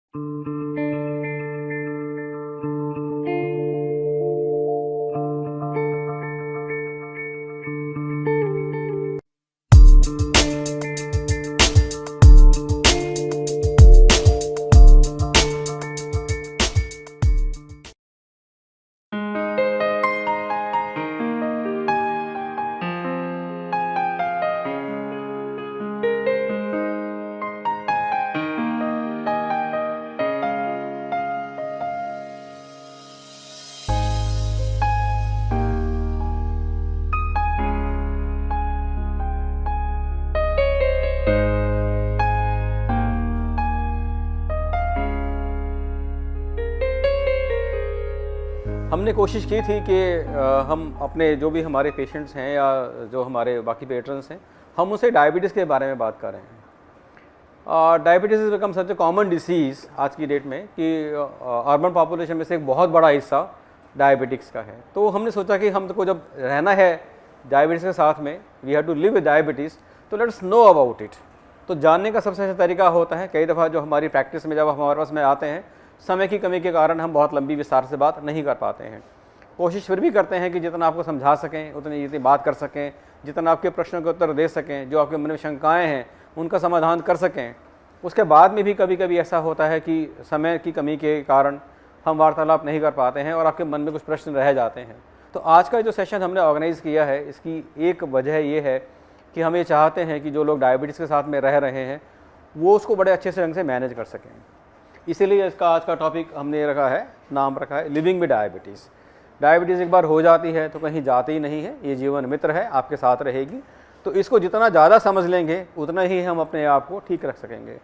हमने कोशिश की थी कि हम अपने जो भी हमारे पेशेंट्स हैं या जो हमारे बाकी पेट्रन्स हैं, हम उनसे डायबिटीज़ के बारे में बात कर रहे हैं। Diabetes is become such A common disease आज की डेट में कि अर्बन पॉपुलेशन में से एक बहुत बड़ा हिस्सा डायबिटिक्स का है। तो हमने सोचा कि हमको जब रहना है डायबिटीज़ के साथ में, we have to live with diabetes, तो लेट्स नो अबाउट इट। तो जानने का सबसे अच्छा तरीका होता है, कई दफ़ा जो हमारी प्रैक्टिस में जब हमारे पास में आते हैं, समय की कमी के कारण हम बहुत लंबी विस्तार से बात नहीं कर पाते हैं। कोशिश फिर भी करते हैं कि जितना आपको समझा सकें उतनी जितनी बात कर सकें, जितना आपके प्रश्नों के उत्तर दे सकें, जो आपके मन में शंकाएं हैं उनका समाधान कर सकें। उसके बाद में भी कभी कभी ऐसा होता है कि समय की कमी के कारण हम वार्तालाप नहीं कर पाते हैं और आपके मन में कुछ प्रश्न रह जाते हैं। तो आज का जो सेशन हमने ऑर्गेनाइज़ किया है, इसकी एक वजह ये है कि हम ये चाहते हैं कि जो लोग डायबिटीज़ के साथ में रह रहे हैं वो उसको बड़े अच्छे से ढंग से मैनेज कर सकें। इसीलिए इसका आज का टॉपिक हमने रखा है, नाम रखा है लिविंग विद डायबिटीज़। डायबिटीज़ एक बार हो जाती है तो कहीं जाती ही नहीं है, ये जीवन मित्र है, आपके साथ रहेगी। तो इसको जितना ज़्यादा समझ लेंगे उतना ही हम अपने आप को ठीक रख सकेंगे।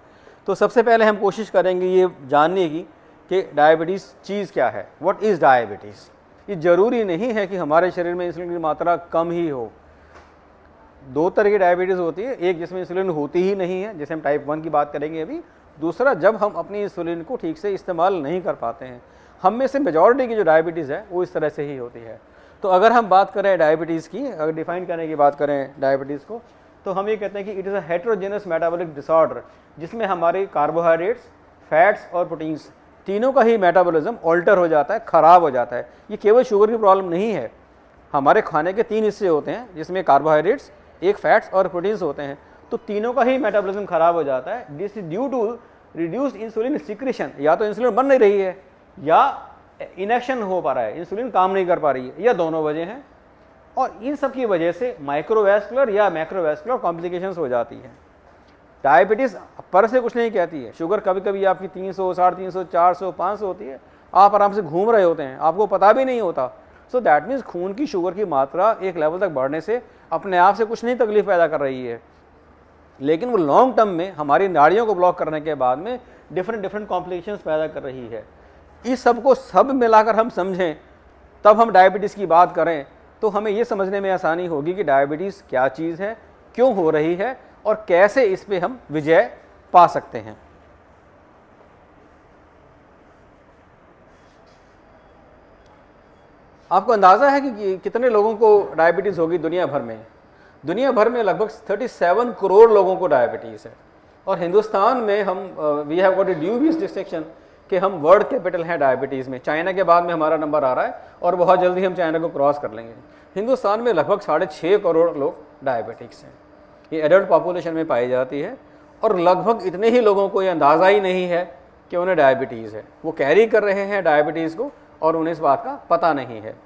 तो सबसे पहले हम कोशिश करेंगे ये जानने की कि डायबिटीज़ चीज़ क्या है, व्हाट इज़ डायबिटीज़। ये ज़रूरी नहीं है कि हमारे शरीर में इंसुलिन की मात्रा कम ही हो। दो तरह की डायबिटीज़ होती है, एक जिसमें इंसुलिन होती ही नहीं है, जैसे हम टाइप 1 की बात करेंगे अभी। दूसरा, जब हम अपनी इंसुलिन को ठीक से इस्तेमाल नहीं कर पाते हैं। हम में से मेजॉरिटी की जो डायबिटीज़ है वो इस तरह से ही होती है। तो अगर हम बात करें डायबिटीज़ की, अगर डिफाइन करने की बात करें डायबिटीज़ को, तो हम ये कहते हैं कि it is a heterogeneous metabolic disorder, जिसमें हमारे कार्बोहाइड्रेट्स, फैट्स और प्रोटीन्स तीनों का ही मेटाबॉलिज्म ऑल्टर हो जाता है, ख़राब हो जाता है। ये केवल शुगर की प्रॉब्लम नहीं है। हमारे खाने के 3 हिस्से होते हैं, जिसमें कार्बोहाइड्रेट्स, एक फैट्स और प्रोटीन्स होते हैं। तो तीनों का ही मेटाबॉलिज्म खराब हो जाता है। This is due to reduced insulin secretion. या तो इंसुलिन बन नहीं रही है या इनएक्शन हो पा रहा है, इंसुलिन काम नहीं कर पा रही है, या दोनों वजह हैं। और इन सब की वजह से माइक्रोवैस्कुलर या मैक्रोवैस्कुलर कॉम्प्लिकेशंस हो जाती है। डायबिटीज़ पर से कुछ नहीं कहती है। शुगर कभी कभी आपकी 300, 350, 400, 500 होती है, आप आराम से घूम रहे होते हैं, आपको पता भी नहीं होता। सो दैट मीन्स खून की शुगर की मात्रा एक लेवल तक बढ़ने से अपने आप से कुछ नहीं तकलीफ पैदा कर रही है, लेकिन वो लॉन्ग टर्म में हमारी नाड़ियों को ब्लॉक करने के बाद में डिफरेंट कॉम्प्लिकेशंस पैदा कर रही है। इस सब को सब मिलाकर हम समझें, तब हम डायबिटीज़ की बात करें तो हमें ये समझने में आसानी होगी कि डायबिटीज़ क्या चीज़ है, क्यों हो रही है और कैसे इस पर हम विजय पा सकते हैं। आपको अंदाज़ा है कि कितने लोगों को डायबिटीज़ होगी दुनिया भर में? दुनिया भर में लगभग 37 करोड़ लोगों को डायबिटीज़ है। और हिंदुस्तान में हम we have got a dubious distinction कि हम वर्ल्ड कैपिटल हैं डायबिटीज़ में। चाइना के बाद में हमारा नंबर आ रहा है और बहुत जल्दी हम चाइना को क्रॉस कर लेंगे। हिंदुस्तान में लगभग 6.5 करोड़ लोग डायबिटिक्स हैं। ये एडल्ट पॉपुलेशन में पाई जाती है और लगभग इतने ही लोगों को ये अंदाज़ा ही नहीं है कि उन्हें डायबिटीज़ है। वो कैरी कर रहे हैं डायबिटीज़ को और उन्हें इस बात का पता नहीं है।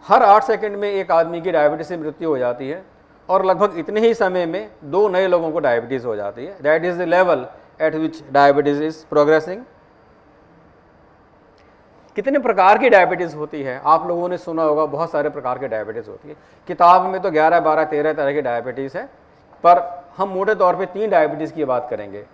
हर 8 सेकंड में एक आदमी की डायबिटीज़ से मृत्यु हो जाती है और लगभग इतने ही समय में 2 नए लोगों को डायबिटीज़ हो जाती है। That is the level eight which diabetes is progressing. कितने प्रकार की डायबिटीज़ होती है? आप लोगों ने सुना होगा, बहुत सारे प्रकार की डायबिटीज़ होती है। किताब में तो 11, 12, 13 तरह की डायबिटीज़ है, पर हम मोटे तौर पे 3 डायबिटीज़ की बात करेंगे।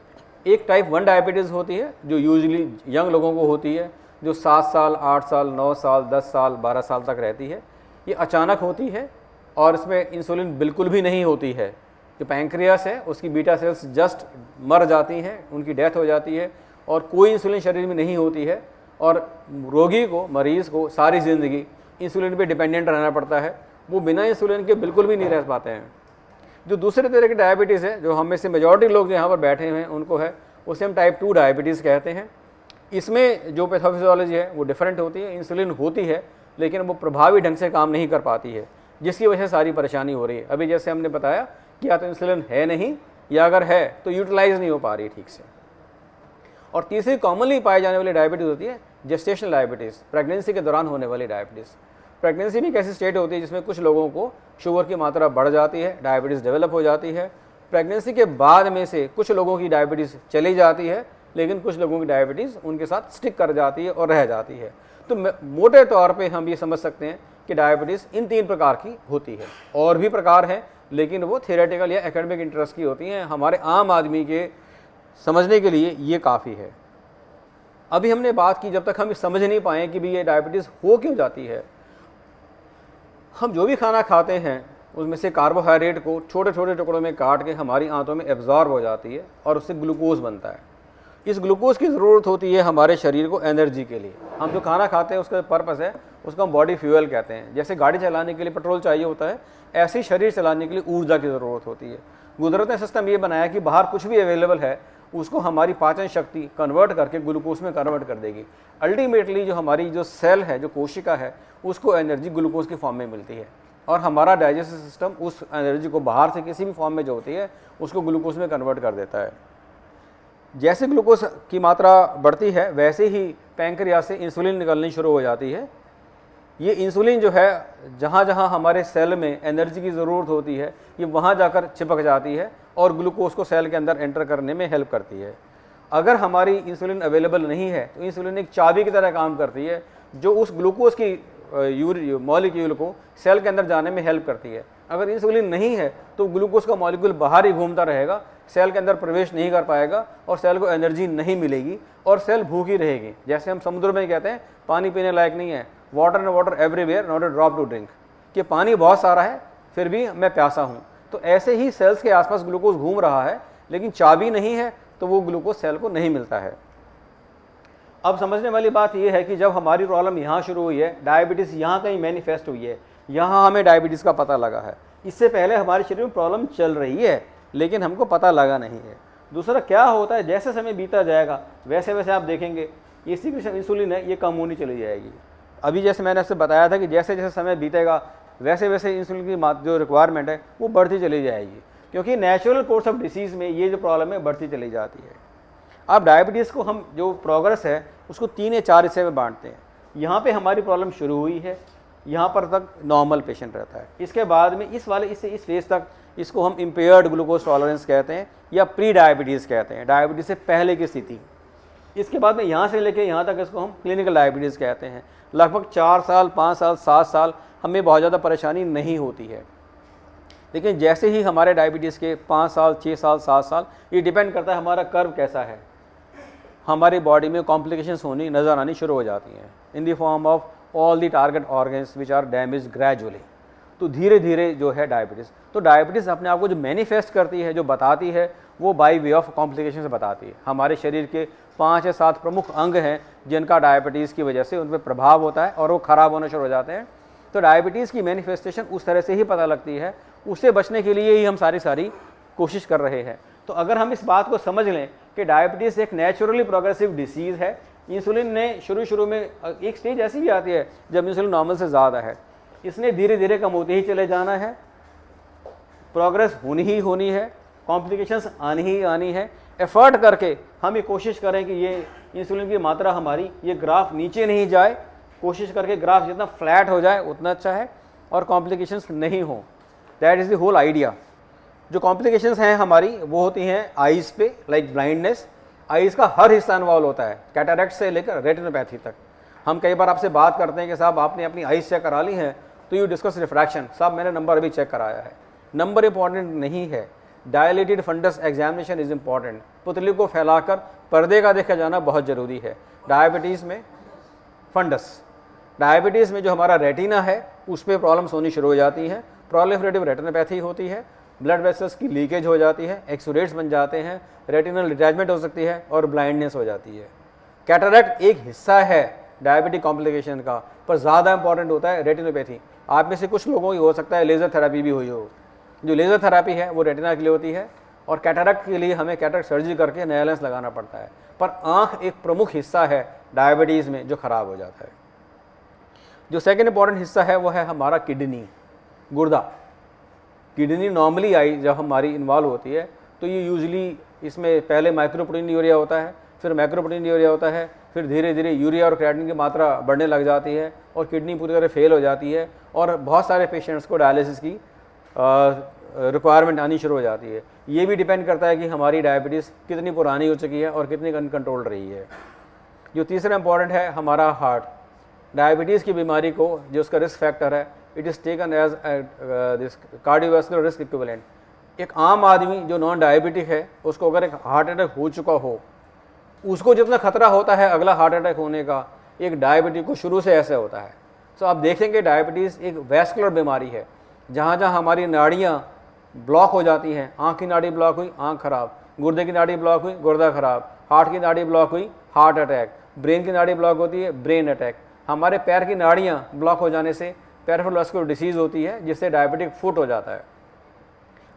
एक टाइप 1 डायबिटीज़ होती है जो यूजुअली यंग लोगों को होती है, जो 7 साल, 8 साल, 9 साल, 10 साल, 12 साल तक रहती है। ये अचानक होती है और इसमें इंसुलिन बिल्कुल भी नहीं होती है। जो पैंक्रियास है उसकी बीटा सेल्स जस्ट मर जाती हैं, उनकी डेथ हो जाती है और कोई इंसुलिन शरीर में नहीं होती है और रोगी को, मरीज़ को सारी ज़िंदगी इंसुलिन पे डिपेंडेंट रहना पड़ता है। वो बिना इंसुलिन के बिल्कुल भी नहीं रह पाते हैं। जो दूसरे तरह की डायबिटीज़ है, जो हम में से मेजॉरिटी लोग जो यहाँ पर बैठे हुए हैं उनको है, उसे हम टाइप 2 डायबिटीज़ कहते हैं। इसमें जो पैथोफिजियोलॉजी है वो डिफरेंट होती है, इंसुलिन होती है लेकिन वो प्रभावी ढंग से काम नहीं कर पाती है, जिसकी वजह से सारी परेशानी हो रही है। अभी जैसे हमने बताया कि या तो इंसुलिन है नहीं, या अगर है तो यूटिलाइज नहीं हो पा रही ठीक से। और तीसरी कॉमनली पाई जाने वाली डायबिटीज़ होती है जेस्टेशनल डायबिटीज़, प्रेगनेंसी के दौरान होने वाली डायबिटीज़। प्रेगनेंसी में एक ऐसी स्टेट होती है जिसमें कुछ लोगों को शुगर की मात्रा बढ़ जाती है, डायबिटीज़ डेवलप हो जाती है। प्रेगनेंसी के बाद में से कुछ लोगों की डायबिटीज़ चली जाती है, लेकिन कुछ लोगों की डायबिटीज़ उनके साथ स्टिक कर जाती है और रह जाती है। तो मोटे तौर पे हम ये समझ सकते हैं कि डायबिटीज़ इन 3 प्रकार की होती है। और भी प्रकार हैं लेकिन वो थियोरेटिकल या एकेडमिक इंटरेस्ट की होती हैं, हमारे आम आदमी के समझने के लिए ये काफ़ी है। अभी हमने बात की, जब तक हम समझ नहीं पाए कि भी ये डायबिटीज़ हो क्यों जाती है। हम जो भी खाना खाते हैं उसमें से कार्बोहाइड्रेट को छोटे छोटे टुकड़ों में काट के हमारी आंतों में एब्जॉर्ब हो जाती है और उससे ग्लूकोज बनता है। इस ग्लूकोज की ज़रूरत होती है हमारे शरीर को एनर्जी के लिए। हम जो खाना खाते हैं उसका पर्पस है, उसको हम बॉडी फ्यूल कहते हैं। जैसे गाड़ी चलाने के लिए पेट्रोल चाहिए होता है, ऐसे ही शरीर चलाने के लिए ऊर्जा की ज़रूरत होती है। कुदरत ने सिस्टम ये बनाया कि बाहर कुछ भी अवेलेबल है उसको हमारी पाचन शक्ति कन्वर्ट करके ग्लूकोज में कन्वर्ट कर देगी। अल्टीमेटली जो हमारी जो सेल है, जो कोशिका है, उसको एनर्जी ग्लूकोज की फॉर्म में मिलती है और हमारा डाइजेस्टिव सिस्टम उस एनर्जी को बाहर से किसी भी फॉर्म में जो होती है उसको ग्लूकोज में कन्वर्ट कर देता है। जैसे ग्लूकोज की मात्रा बढ़ती है वैसे ही पैंक्रियास से इंसुलिन निकलनी शुरू हो जाती है। ये इंसुलिन जो है जहाँ जहाँ हमारे सेल में एनर्जी की ज़रूरत होती है ये वहाँ जाकर चिपक जाती है और ग्लूकोज को सेल के अंदर एंटर करने में हेल्प करती है। अगर हमारी इंसुलिन अवेलेबल नहीं है तो इंसुलिन एक चाबी की तरह काम करती है जो उस ग्लूकोज की मॉलिक्यूल को सेल के अंदर जाने में हेल्प करती है। अगर इंसुलिन नहीं है तो ग्लूकोज का मॉलिक्यूल बाहर ही घूमता रहेगा, सेल के अंदर प्रवेश नहीं कर पाएगा और सेल को एनर्जी नहीं मिलेगी और सेल भूखी रहेगी। जैसे हम समुद्र में कहते हैं पानी पीने लायक नहीं है, water everywhere not a drop to drink, कि पानी बहुत सारा है फिर भी मैं प्यासा हूँ। तो ऐसे ही सेल्स के आसपास ग्लूकोज घूम रहा है लेकिन चाबी नहीं है तो वो ग्लूकोज सेल को नहीं मिलता है। अब समझने वाली बात यह है कि जब हमारी प्रॉब्लम यहाँ शुरू हुई है, डायबिटीज़ यहाँ कहीं मैनिफेस्ट हुई है, यहाँ हमें डायबिटीज़ का पता लगा है। इससे पहले हमारे शरीर में प्रॉब्लम चल रही है लेकिन हमको पता लगा नहीं है। दूसरा क्या होता है, जैसे समय बीता जाएगा वैसे वैसे आप देखेंगे इसी की इंसुलिन है ये कम होनी चली जाएगी। अभी जैसे मैंने आपसे बताया था कि जैसे जैसे समय बीतेगा वैसे वैसे इंसुलिन की जो रिक्वायरमेंट है वो बढ़ती चली जाएगी, क्योंकि नेचुरल कोर्स ऑफ डिसीज़ में ये जो प्रॉब्लम है बढ़ती चली जाती है। अब डायबिटीज़ को हम जो प्रोग्रेस है उसको 3 या 4 हिस्से में बांटते हैं। यहाँ पे हमारी प्रॉब्लम शुरू हुई है, यहाँ पर तक नॉर्मल पेशेंट रहता है। इसके बाद में इस फेज़ तक इसको हम इम्पेयर्ड ग्लूकोज टॉलरेंस कहते हैं या प्री डायबिटीज़ कहते हैं, डायबिटीज़ से पहले की स्थिति। इसके बाद में यहाँ से लेके यहाँ तक इसको हम क्लिनिकल डायबिटीज़ कहते हैं। लगभग 4 साल 5 साल 7 साल हमें बहुत ज़्यादा परेशानी नहीं होती है, लेकिन जैसे ही हमारे डायबिटीज़ के 5 साल 6 साल 7 साल, ये डिपेंड करता है हमारा कर्व कैसा है, हमारी बॉडी में कॉम्प्लिकेशंस होनी नज़र आनी शुरू हो जाती हैं in the form of all the target organs which are damage gradually. तो धीरे धीरे जो है डायबिटीज़, तो डायबिटीज़ अपने आप को जो मैनिफेस्ट करती है, जो बताती है, वो बाई वे ऑफ कॉम्प्लिकेशंस बताती है। हमारे शरीर के 5 या 7 प्रमुख अंग हैं जिनका डायबिटीज़ की वजह से उन पर प्रभाव होता है और वो ख़राब होना शुरू हो जाते हैं। तो डायबिटीज़ की मैनिफेस्टेशन उस तरह से ही पता लगती है, उससे बचने के लिए ही हम सारी कोशिश कर रहे हैं। तो अगर हम इस बात को समझ लें कि डायबिटीज़ एक नेचुरली प्रोग्रेसिव डिसीज़ है, इंसुलिन ने शुरू में एक स्टेज ऐसी भी आती है जब इंसुलिन नॉर्मल से ज़्यादा है, इसने धीरे धीरे कम होते ही चले जाना है, प्रोग्रेस होनी है, कॉम्प्लिकेशंस आनी है। एफर्ट करके हम ये कोशिश करें कि ये इंसुलिन की मात्रा हमारी ये ग्राफ नीचे नहीं जाए, कोशिश करके ग्राफ जितना फ्लैट हो जाए उतना अच्छा है और कॉम्प्लिकेशंस नहीं हो। That is the whole idea. जो कॉम्प्लिकेशंस हैं हमारी वो होती हैं आइज़ पे, लाइक ब्लाइंडनेस। आइज़ का हर हिस्सा इन्वॉल्व होता है, कैटरैक्ट से लेकर रेटिनोपैथी तक। हम कई बार आपसे बात करते हैं कि साहब आपने अपनी आइज़ चेक करा ली है, तो यू डिस्कस रिफ्रैक्शन। साहब मैंने नंबर अभी चेक कराया है, नंबर इंपॉर्टेंट नहीं है, dilated fundus examination is important. पुतली को फैलाकर पर्दे का देखा जाना बहुत ज़रूरी है। डायबिटीज़ में फंडस, डायबिटीज़ में जो हमारा रेटिना है उस पर प्रॉब्लम्स होनी शुरू हो जाती हैं, प्रोलिफरेटिव रेटिनोपैथी होती है, ब्लड वेसल्स की लीकेज हो जाती है, एक्सुरेट्स बन जाते हैं, रेटिनल डिटैचमेंट हो सकती है और ब्लाइंडनेस हो जाती है। कैटरैक्ट एक हिस्सा है डायबिटिक कॉम्प्लिकेशन का, पर ज़्यादा इंपॉर्टेंट होता है रेटिनोपैथी। आप में से कुछ लोगों की हो सकता है लेज़र थेरेपी भी हुई हो। जो लेज़र थेरेपी है वो रेटिना के लिए होती है और कैटरेक्ट के लिए हमें कैटरेक्ट सर्जरी करके नया लेंस लगाना पड़ता है। पर आँख एक प्रमुख हिस्सा है डायबिटीज़ में जो ख़राब हो जाता है। जो सेकंड इंपॉर्टेंट हिस्सा है वो है हमारा किडनी, गुर्दा। किडनी नॉर्मली आई जब हमारी इन्वॉल्व होती है तो ये यूजली इसमें पहले माइक्रोप्रोटीनयूरिया होता है, फिर मैक्रोप्रोटीनयूरिया होता है, फिर धीरे धीरे यूरिया और क्रिएटिनिन की मात्रा बढ़ने लग जाती है और किडनी पूरी तरह फेल हो जाती है और बहुत सारे पेशेंट्स को डायलिसिस की रिक्वायरमेंट आनी शुरू हो जाती है। ये भी डिपेंड करता है कि हमारी डायबिटीज़ कितनी पुरानी हो चुकी है और कितनी अनकंट्रोल्ड रही है। जो तीसरा इंपॉर्टेंट है हमारा हार्ट। डायबिटीज़ की बीमारी को जो उसका रिस्क फैक्टर है, it is taken as this cardiovascular risk equivalent. एक आम आदमी जो नॉन डायबिटिक है उसको अगर एक हार्ट अटैक हो चुका हो, उसको जितना खतरा होता है अगला हार्ट अटैक होने का, एक डायबिटिक को शुरू से ऐसे होता है। तो आप देखेंगे डायबिटीज़ एक वैस्कुलर बीमारी है, जहाँ जहाँ हमारी नाड़ियाँ ब्लॉक हो जाती हैं, आँख की नाड़ी ब्लॉक हुई आँख खराब, गुर्दे की नाड़ी ब्लॉक हुई गुर्दा खराब, हार्ट की नाड़ी ब्लॉक हुई हार्ट अटैक, ब्रेन की नाड़ी ब्लॉक होती है ब्रेन अटैक। हमारे पैर की नाड़ियाँ ब्लॉक हो जाने से पेरिफेरल वास्कुलर डिसीज़ होती है जिससे डायबिटिक फुट हो जाता है।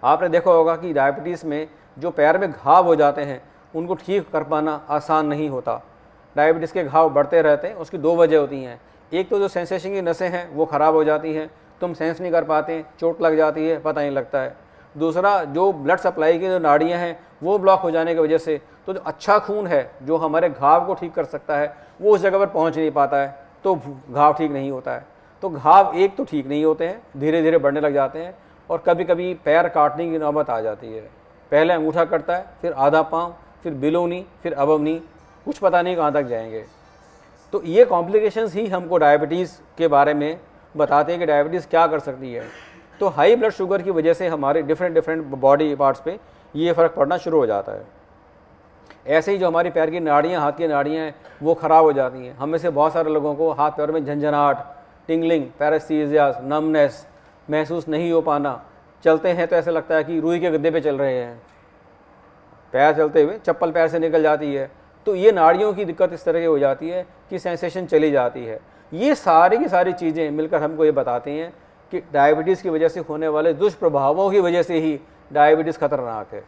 आपने देखा होगा कि डायबिटीज़ में जो पैर में घाव हो जाते हैं उनको ठीक कर पाना आसान नहीं होता। डायबिटीज़ के घाव बढ़ते रहते हैं, उसकी दो वजह होती हैं। एक तो जो सेंसेशन की नसें हैं वो ख़राब हो जाती हैं, तुम सेंस नहीं कर पाते, चोट लग जाती है, पता नहीं लगता है। दूसरा जो ब्लड सप्लाई की जो नाड़ियाँ हैं वो ब्लॉक हो जाने की वजह से तो जो अच्छा खून है जो हमारे घाव को ठीक कर सकता है वो उस जगह पर पहुँच नहीं पाता है, तो घाव ठीक नहीं होता है। तो घाव एक तो ठीक नहीं होते हैं, धीरे धीरे बढ़ने लग जाते हैं और कभी कभी पैर काटने की नौबत आ जाती है। पहले अंगूठा कटता है, फिर आधा पाँव, फिर बिलोनी, फिर अबवनी, कुछ पता नहीं कहाँ तक जाएंगे। तो ये कॉम्प्लिकेशंस ही हमको डायबिटीज़ के बारे में बताते हैं कि डायबिटीज़ क्या कर सकती है। तो हाई ब्लड शुगर की वजह से हमारे डिफरेंट बॉडी पार्ट्स पे ये फ़र्क पड़ना शुरू हो जाता है। ऐसे ही जो हमारी पैर की नाड़ियाँ, हाथ की नाड़ियाँ हैं वो ख़राब हो जाती हैं। हम में से बहुत सारे लोगों को हाथ पैर में झंझनाहट, टिंगलिंग, पैरास्थीसिया, नमनेस महसूस नहीं हो पाना, चलते हैं तो ऐसा लगता है कि रुई के गद्दे पे चल रहे हैं, पैर चलते हुए चप्पल पैर से निकल जाती है। तो ये नाड़ियों की दिक्कत इस तरह की हो जाती है कि सेंसेशन चली जाती है। ये सारी की सारी चीज़ें मिलकर हमको ये बताती हैं कि डायबिटीज़ की वजह से होने वाले दुष्प्रभावों की वजह से ही डायबिटीज़ खतरनाक है।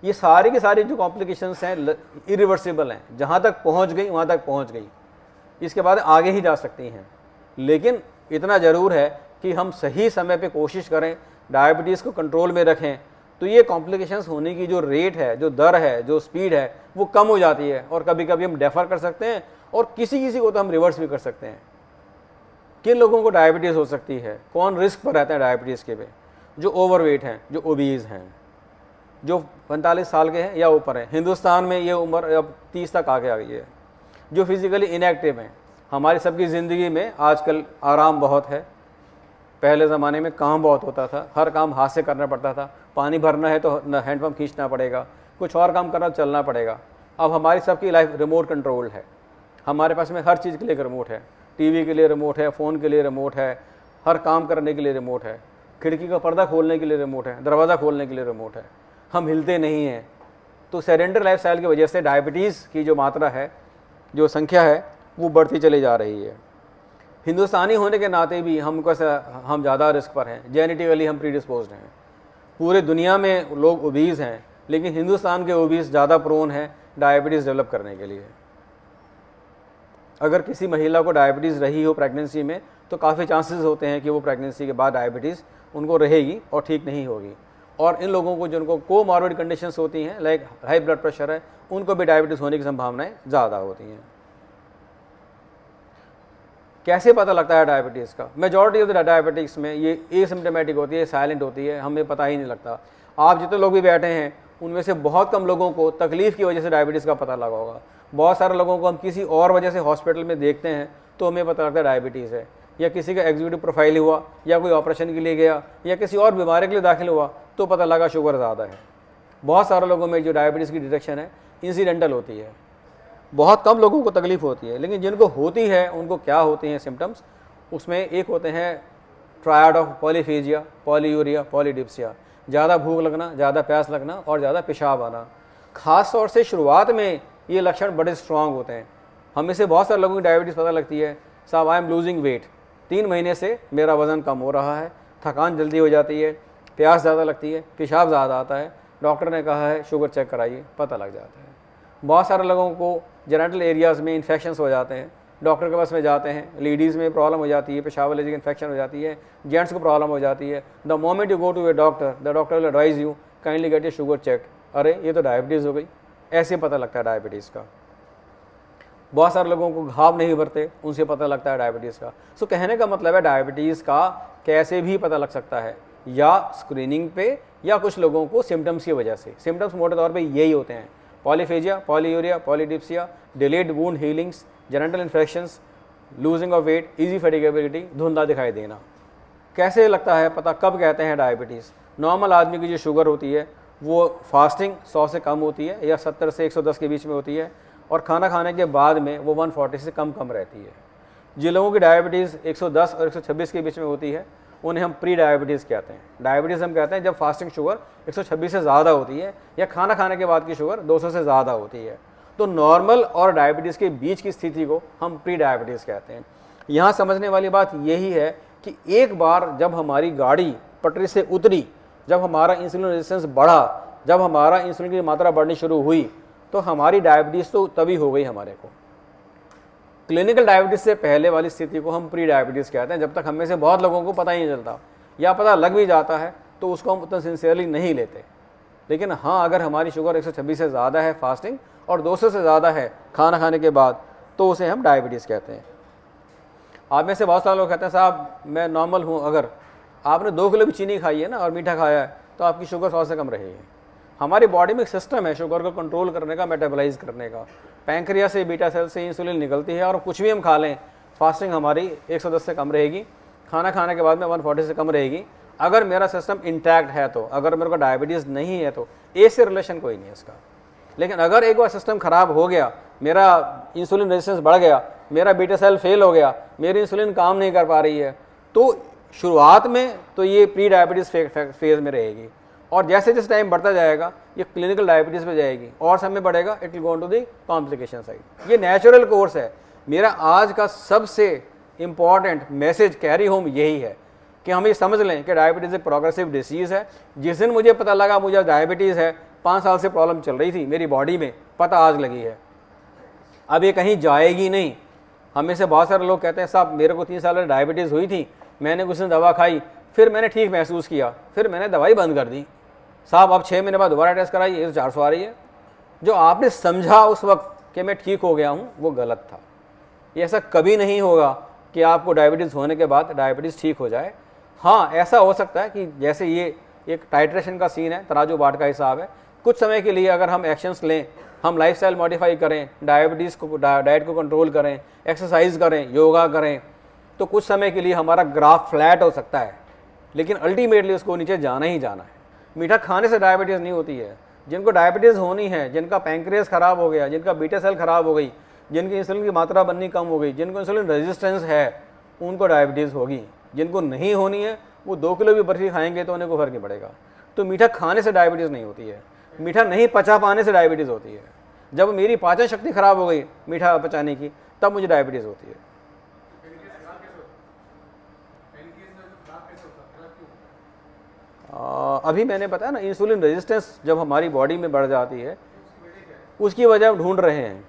ये सारी की सारी जो कॉम्प्लिकेशंस हैं इरिवर्सिबल हैं, जहाँ तक पहुँच गई वहाँ तक पहुँच गई, इसके बाद आगे ही जा सकती हैं। लेकिन इतना ज़रूर है कि हम सही समय पे कोशिश करें, डायबिटीज़ को कंट्रोल में रखें, तो ये कॉम्प्लिकेशंस होने की जो रेट है, जो दर है, जो स्पीड है वो कम हो जाती है और कभी कभी हम डेफर कर सकते हैं और किसी किसी को तो हम रिवर्स भी कर सकते हैं। किन लोगों को डायबिटीज़ हो सकती है, कौन रिस्क पर रहता है डायबिटीज़ के पे? जो ओवरवेट हैं, जो ओबीज हैं, जो 45 साल के हैं या ऊपर हैं। हिंदुस्तान में ये उम्र अब 30 तक आगे आ गई है। जो फिज़िकली इनएक्टिव हैं, हमारी सबकी ज़िंदगी में आजकल आराम बहुत है। पहले ज़माने में काम बहुत होता था, हर काम हाथ से करना पड़ता था। पानी भरना है तो हैंडपम्प खींचना पड़ेगा, कुछ और काम करना चलना पड़ेगा। अब हमारी सबकी लाइफ रिमोट कंट्रोल्ड है। हमारे पास में हर चीज़ के लिए एक रिमोट है, टीवी के लिए रिमोट है, फ़ोन के लिए रिमोट है, हर काम करने के लिए रिमोट है, खिड़की का पर्दा खोलने के लिए रिमोट है, दरवाज़ा खोलने के लिए रिमोट है। हम हिलते नहीं हैं। तो सेडेंटरी लाइफस्टाइल की वजह से डायबिटीज़ की जो मात्रा है, जो संख्या है, वो बढ़ती चली जा रही है। हिंदुस्तानी होने के नाते भी हम ज़्यादा रिस्क पर हैं, जेनेटिकली हम प्रीडिस्पोज्ड हैं। पूरे दुनिया में लोग ओबीज़ हैं, लेकिन हिंदुस्तान के ओबीज़ ज़्यादा प्रोन हैं डायबिटीज़ डेवलप करने के लिए। अगर किसी महिला को डायबिटीज़ रही हो प्रेगनेंसी में, तो काफ़ी चांसेस होते हैं कि वो प्रेगनेंसी के बाद डायबिटीज़ उनको रहेगी और ठीक नहीं होगी। और इन लोगों को जिनको कोमॉर्बिड कंडीशंस होती हैं, लाइक हाई ब्लड प्रेशर है, उनको भी डायबिटीज़ होने की संभावनाएं ज़्यादा होती हैं। कैसे पता लगता है डायबिटीज़ का? मेजॉरिटी ऑफ द डायबिटिक्स में ये एसिम्प्टोमेटिक होती है, साइलेंट होती है, हमें पता ही नहीं लगता। आप जितने लोग भी बैठे हैं उनमें से बहुत कम लोगों को तकलीफ़ की वजह से डायबिटीज़ का पता लगा होगा। बहुत सारे लोगों को हम किसी और वजह से हॉस्पिटल में देखते हैं तो हमें पता लगता है डायबिटीज़ है, या किसी का एग्जीक्यूटिव प्रोफाइल हुआ, या कोई ऑपरेशन के लिए गया, या किसी और बीमारी के लिए दाखिल हुआ तो पता लगा शुगर ज़्यादा है। बहुत सारे लोगों में जो डायबिटीज़ की डिटेक्शन है इंसिडेंटल होती है, बहुत कम लोगों को तकलीफ़ होती है। लेकिन जिनको होती है उनको क्या होते हैं सिम्टम्स? उसमें एक होते हैं triad of polyphagia, polyuria, polydipsia, ज़्यादा भूख लगना, ज़्यादा प्यास लगना और ज़्यादा पेशाब आना। ख़ास तौर से शुरुआत में ये लक्षण बड़े स्ट्रॉन्ग होते हैं। हमें से बहुत सारे लोगों की डायबिटीज़ पता लगती है, साहब आई एम लूजिंग वेट, 3 महीने से मेरा वज़न कम हो रहा है, थकान जल्दी हो जाती है, प्यास ज़्यादा लगती है, पेशाब ज़्यादा आता है, डॉक्टर ने कहा है शुगर चेक कराइए, पता लग जाता है। बहुत सारे लोगों को जेनिटल एरियाज़ में इन्फेक्शंस हो जाते हैं, डॉक्टर के पास में जाते हैं, लेडीज़ में प्रॉब्लम हो जाती है, पेशाब एलर्जी इन्फेक्शन हो जाती है, जेंट्स को प्रॉब्लम हो जाती है। The moment you go to a doctor, the doctor will advise you kindly get a sugar check. अरे ये तो डायबिटीज़ हो गई, ऐसे पता लगता है डायबिटीज़ का। बहुत सारे लोगों को घाव नहीं भरते, उनसे पता लगता है डायबिटीज़ का। सो कहने का मतलब है डायबिटीज़ का कैसे भी पता लग सकता है, या स्क्रीनिंग पे, या कुछ लोगों को सिम्टम्स की वजह से। सिम्टम्स मोटे तौर पे यही होते हैं: polyphagia, polyuria, polydipsia, delayed wound healings, genital infections, losing of weight, easy fatigability, धुंधला दिखाई देना। कैसे लगता है पता, कब कहते हैं डायबिटीज़? नॉर्मल आदमी की जो शुगर होती है वो फास्टिंग 100 से कम होती है, या 70 से 110 के बीच में होती है, और खाना खाने के बाद में वो 140 से कम रहती है। जिन लोगों की डायबिटीज़ 110 और 126 के बीच में होती है उन्हें हम प्री डायबिटीज़ कहते हैं। डायबिटीज़ हम कहते हैं जब फास्टिंग शुगर 126 से ज़्यादा होती है, या खाना खाने के बाद की शुगर 200 से ज़्यादा होती है। तो नॉर्मल और डायबिटीज़ के बीच की स्थिति को हम प्री डायबिटीज़ कहते हैं। यहाँ समझने वाली बात यही है कि एक बार जब हमारी गाड़ी पटरी से उतरी, जब हमारा इंसुलिन रेजिस्टेंस बढ़ा, जब हमारा इंसुलिन की मात्रा बढ़नी शुरू हुई, तो हमारी डायबिटीज़ तो तभी हो गई हमारे को। क्लिनिकल डायबिटीज़ से पहले वाली स्थिति को हम प्री डायबिटीज़ कहते हैं। जब तक हमें से बहुत लोगों को पता ही नहीं चलता, या पता लग भी जाता है तो उसको हम उतना सिंसियरली नहीं लेते। लेकिन हाँ, अगर हमारी शुगर 126 से ज़्यादा है फास्टिंग और 200 से ज़्यादा है खाना खाने के बाद, तो उसे हम डायबिटीज़ कहते हैं। आप में से बहुत सारे लोग कहते हैं साहब मैं नॉर्मल हूँ, अगर आपने 2 किलो भी चीनी खाई है ना और मीठा खाया है तो आपकी शुगर 100 से कम रहेगी। हमारी बॉडी में एक सिस्टम है शुगर को कंट्रोल करने का, मेटाबोलाइज करने का। पैंक्रियास से, बीटा सेल से इंसुलिन निकलती है, और कुछ भी हम खा लें फास्टिंग हमारी 110 से कम रहेगी, खाना खाने के बाद में 140 से कम रहेगी। अगर मेरा सिस्टम इंटैक्ट है तो, अगर मेरे को डायबिटीज़ नहीं है तो ए से रिलेशन कोई नहीं है इसका। लेकिन अगर एक बार सिस्टम ख़राब हो गया, मेरा इंसुलिन रेजिस्टेंस बढ़ गया, मेरा बीटा सेल फेल हो गया, मेरी इंसुलिन काम नहीं कर पा रही है, तो शुरुआत में तो ये प्री डायबिटीज़ फेज में रहेगी, और जैसे जैसे टाइम बढ़ता जाएगा ये क्लिनिकल डायबिटीज़ पे जाएगी, और समय बढ़ेगा, it will go to the complication side. ये नेचुरल कोर्स है। मेरा आज का सबसे इम्पॉर्टेंट मैसेज कैरी होम यही है कि हम ये समझ लें कि डायबिटीज़ एक प्रोग्रेसिव डिसीज़ है। जिस दिन मुझे पता लगा मुझे डायबिटीज़ है, 5 साल से प्रॉब्लम चल रही थी मेरी बॉडी में, पता आज लगी है, अब ये कहीं जाएगी नहीं। हमें से बहुत सारे लोग कहते हैं साहब मेरे को 3 साल में डायबिटीज़ हुई थी, मैंने कुछ दिन दवा खाई, फिर मैंने ठीक महसूस किया, फिर मैंने दवाई बंद कर दी। साहब अब 6 महीने बाद दोबारा टेस्ट कराइए, ये तो 400 आ रही है। जो आपने समझा उस वक्त कि मैं ठीक हो गया हूँ, वो गलत था। ये ऐसा कभी नहीं होगा कि आपको डायबिटीज़ होने के बाद डायबिटीज़ ठीक हो जाए। हाँ, ऐसा हो सकता है कि जैसे ये एक टाइट्रेशन का सीन है, तराजू बाट का हिसाब है, कुछ समय के लिए अगर हम एक्शंस लें, हम लाइफस्टाइल मॉडिफाई करें, डायबिटीज़ को डाइट को कंट्रोल करें, एक्सरसाइज करें, योगा करें, तो कुछ समय के लिए हमारा ग्राफ फ्लैट हो सकता है, लेकिन अल्टीमेटली उसको नीचे जाना ही जाना है। मीठा खाने से डायबिटीज़ नहीं होती है। जिनको डायबिटीज़ होनी है, जिनका पैंक्रियास ख़राब हो गया, जिनका बीटा सेल ख़राब हो गई, जिनकी इंसुलिन की मात्रा बननी कम हो गई, जिनको इंसुलिन रेजिस्टेंस है, उनको डायबिटीज़ होगी। जिनको नहीं होनी है वो 2 किलो भी बर्फी खाएंगे तो उन्हें को फर्क नहीं पड़ेगा। तो मीठा खाने से डायबिटीज़ नहीं होती है, मीठा नहीं पचा पाने से डायबिटीज़ होती है। जब मेरी पाचन शक्ति ख़राब हो गई मीठा पचाने की, तब मुझे डायबिटीज़ होती है। अभी मैंने बताया ना, इंसुलिन रेजिस्टेंस जब हमारी बॉडी में बढ़ जाती है, उसकी वजह हम ढूंढ रहे हैं।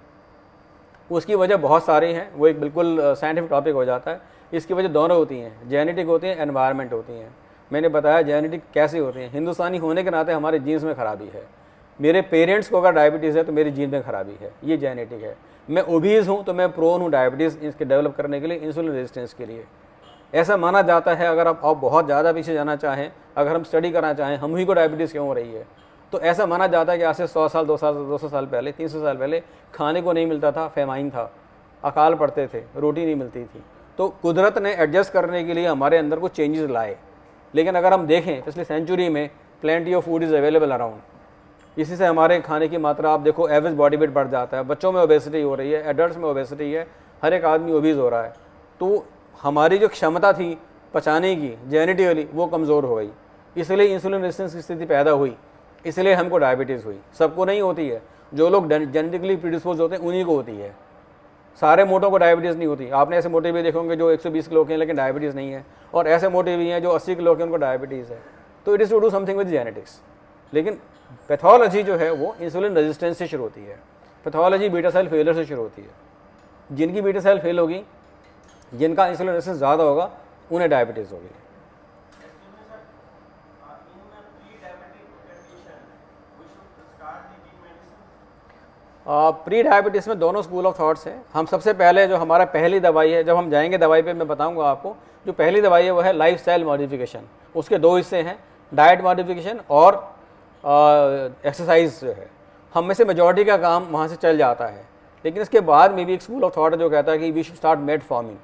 उसकी वजह बहुत सारी हैं, वो एक बिल्कुल साइंटिफिक टॉपिक हो जाता है। इसकी वजह दोनों होती हैं, जेनेटिक होती हैं, एनवायरनमेंट होती हैं। मैंने बताया जेनेटिक कैसे होती हैं। हिंदुस्तानी होने के नाते हमारे जीन्स में खराबी है। मेरे पेरेंट्स को अगर डायबिटीज़ है तो मेरी जीन में खराबी है, ये जेनेटिक है। मैं ओबीज़ हूँ तो मैं प्रोन हूँ डायबिटीज़ इसके डेवलप करने के लिए, इंसुलिन रेजिस्टेंस के लिए। ऐसा माना जाता है, अगर आप बहुत ज़्यादा पीछे जाना चाहें, अगर हम स्टडी करना चाहें हम ही को डायबिटीज़ क्यों हो रही है, तो ऐसा माना जाता है कि आज से 100 साल 200 साल पहले, 300 साल पहले खाने को नहीं मिलता था, फेमाइन था, अकाल पड़ते थे, रोटी नहीं मिलती थी। तो कुदरत ने एडजस्ट करने के लिए हमारे अंदर कुछ चेंजेस लाए। लेकिन अगर हम देखें पिछली सेंचुरी में plenty of food is available around, इसी से हमारे खाने की मात्रा आप देखो, एवरेज बॉडी वेट बढ़ जाता है, बच्चों में ओबेसिटी हो रही है, एडल्ट्स में ओबेसिटी है, हर एक आदमी ओबीज़ हो रहा है। तो हमारी जो क्षमता थी पचाने की जेनेटिकली वो कमज़ोर हो गई, इसलिए इंसुलिन रेजिस्टेंस की स्थिति पैदा हुई, इसलिए हमको डायबिटीज़ हुई। सबको नहीं होती है, जो लोग जेनेटिकली प्रीडिस्पोज होते हैं उन्हीं को होती है। सारे मोटों को डायबिटीज़ नहीं होती। आपने ऐसे मोटे भी देखे होंगे जो 120 किलो के हैं लेकिन डायबिटीज़ नहीं है, और ऐसे मोटे भी हैं जो 80 किलो के उनको डायबिटीज़ है। तो it is to do something with genetics. लेकिन पैथोलॉजी जो है वो इंसुलिन रेजिस्टेंस से शुरू होती है, पैथोलॉजी बीटा सेल फेलियर से शुरू होती है। जिनकी बीटा सेल फेल होगी, जिनका इंसुलिन रेजिस्टेंस ज़्यादा होगा, उन्हें डायबिटीज़ होगी। प्री डायबिटीज़ में दोनों स्कूल ऑफ थॉट्स हैं। हम सबसे पहले जो हमारा पहली दवाई है, जब हम जाएंगे दवाई पे मैं बताऊंगा आपको, जो पहली दवाई है वो है लाइफ स्टाइल मॉडिफिकेशन। उसके दो हिस्से हैं, डाइट मॉडिफिकेशन और एक्सरसाइज जो है। हम में से मेजॉरिटी का काम वहाँ से चल जाता है, लेकिन इसके बाद में भी एक स्कूल ऑफ थॉट जो कहता है कि वी शुड स्टार्ट मेटफॉर्मिन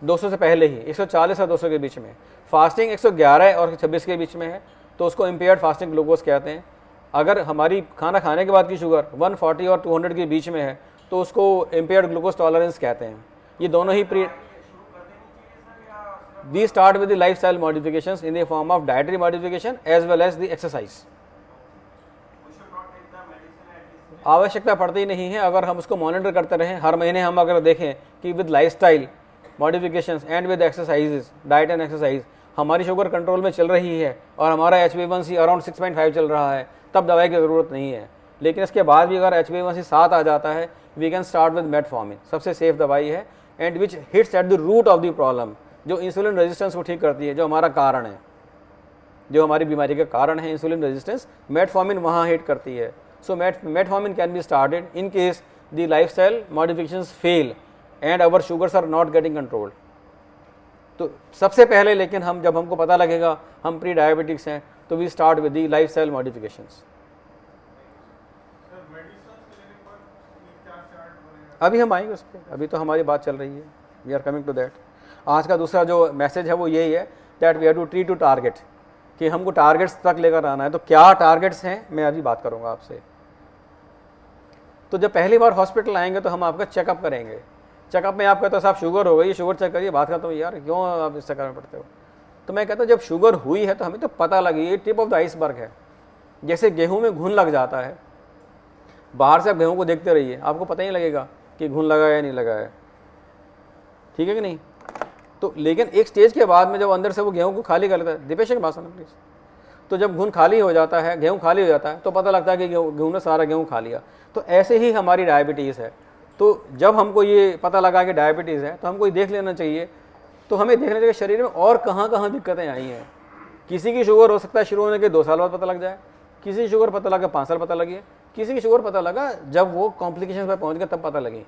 200 से पहले ही, 140 और 200 के बीच में। फास्टिंग 111 और 26 के बीच में है, तो उसको इम्पेयर्ड फास्टिंग ग्लूकोज कहते हैं। अगर हमारी खाना खाने के बाद की शुगर 140 और 200 के बीच में है, तो उसको इम्पेयर्ड ग्लूकोज टॉलरेंस कहते हैं। ये दोनों ही we start with the lifestyle modifications in the form of dietary modification as well as the exercise. आवश्यकता पड़ती नहीं है, अगर हम उसको मॉनिटर करते रहें। हर महीने हम अगर देखें कि with lifestyle modifications and with exercises, diet and exercise, हमारी शुगर कंट्रोल में चल रही है और हमारा HbA1c अराउंड 6.5 चल रहा है, तब दवाई की ज़रूरत नहीं है। लेकिन इसके बाद भी अगर HbA1c 7 आ जाता है, we can start with metformin. सबसे सेफ दवाई है and which hits at the root of the problem, जो इंसुलिन रेजिस्टेंस को ठीक करती है, जो हमारा कारण है, जो हमारी बीमारी का कारण है इंसुलिन रेजिस्टेंस, मेटफॉर्मिन वहाँ हिट करती है। So metformin can be started in case the lifestyle modifications fail and our sugars are not getting controlled. तो सबसे पहले, लेकिन हम जब हमको पता लगेगा हम प्री डायबिटिक्स हैं, तो we start with the lifestyle modifications. अभी हम आएंगे उस पर, अभी तो हमारी बात चल रही है, we are coming to that. आज का दूसरा जो मैसेज है वो यही है that we have to try to target, कि हमको टारगेट्स तक लेकर आना है। तो क्या टारगेट्स हैं, मैं अभी बात करूंगा आपसे। तो जब पहली बार हॉस्पिटल आएंगे तो हम आपका चेकअप करेंगे। चेकअप में आप कहते हो साहब शुगर हो गई, शुगर चेक करिए। बात करता हूँ यार क्यों आप इस चक्कर में पड़ते हो। तो मैं कहता हूँ जब शुगर हुई है तो हमें तो पता लगी, ये टिप ऑफ द आइसबर्ग है। जैसे गेहूं में घुन लग जाता है, बाहर से आप गेहूं को देखते रहिए, आपको पता ही लगेगा कि घुन लगा है या नहीं लगा है, ठीक है कि नहीं। तो लेकिन एक स्टेज के बाद में जब अंदर से वो गेहूं को खाली कर लेता है, दीपेश के पास आना प्लीज, तो जब घुन खाली हो जाता है, गेहूं खाली हो जाता है, तो पता लगता है कि गेहूं ने सारा गेहूं खा लिया। तो ऐसे ही हमारी डायबिटीज़ है। तो जब हमको ये पता लगा कि डायबिटीज़ है, तो हमको ये देख लेना चाहिए, तो हमें देखना चाहिए शरीर में और कहाँ कहाँ दिक्कतें आई हैं। किसी की शुगर हो सकता है शुरू होने के 2 साल बाद पता लग जाए, किसी की शुगर पता लगा 5 साल पता लगी, किसी की शुगर पता लगा जब वो कॉम्प्लिकेशन पर पहुँच गया तब पता लगी।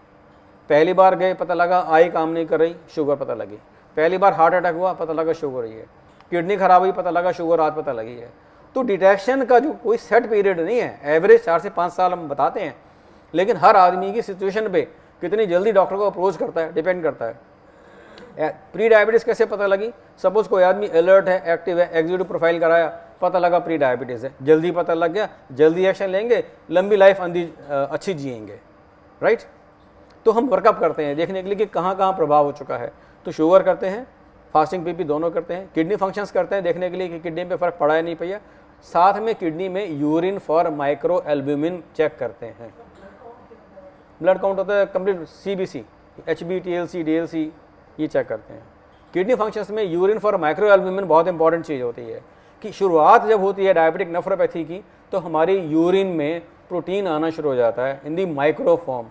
पहली बार गए पता लगा आई काम नहीं कर रही, शुगर पता लगी। पहली बार हार्ट अटैक हुआ, पता लगा शुगर ही है। किडनी खराब हुई, पता लगा शुगर आज पता लगी है। तो डिटेक्शन का जो कोई सेट पीरियड नहीं है, एवरेज 4 से 5 साल हम बताते हैं, लेकिन हर आदमी की सिचुएशन पे कितनी जल्दी डॉक्टर को अप्रोच करता है, डिपेंड करता है। प्री डायबिटीज़ कैसे पता लगी? सपोज कोई आदमी अलर्ट है, एक्टिव है, एग्जीक्यूटिव प्रोफाइल कराया, पता लगा प्री डायबिटीज़ है, जल्दी पता लग गया, जल्दी एक्शन लेंगे, लंबी लाइफ अच्छी जिएंगे, राइट। तो हम वर्कअप करते हैं देखने के लिए कि कहाँ कहाँ प्रभाव हो चुका है। तो शुगर करते हैं, फास्टिंग पीपी दोनों करते हैं, किडनी फंक्शंस करते हैं देखने के लिए कि किडनी पे फ़र्क पड़ा है नहीं पड़ा। साथ में किडनी में urine for micro albumin check करते हैं। ब्लड काउंट होता है complete CBC, HB, TLC, DLC, ये चेक करते हैं। किडनी फंक्शंस में यूरिन फॉर माइक्रो एल्ब्यूमिन बहुत इंपॉर्टेंट चीज़ होती है कि शुरुआत जब होती है डायबिटिक नेफ्रोपैथी की, तो हमारी यूरिन में प्रोटीन आना शुरू हो जाता है इन दी माइक्रो फॉर्म,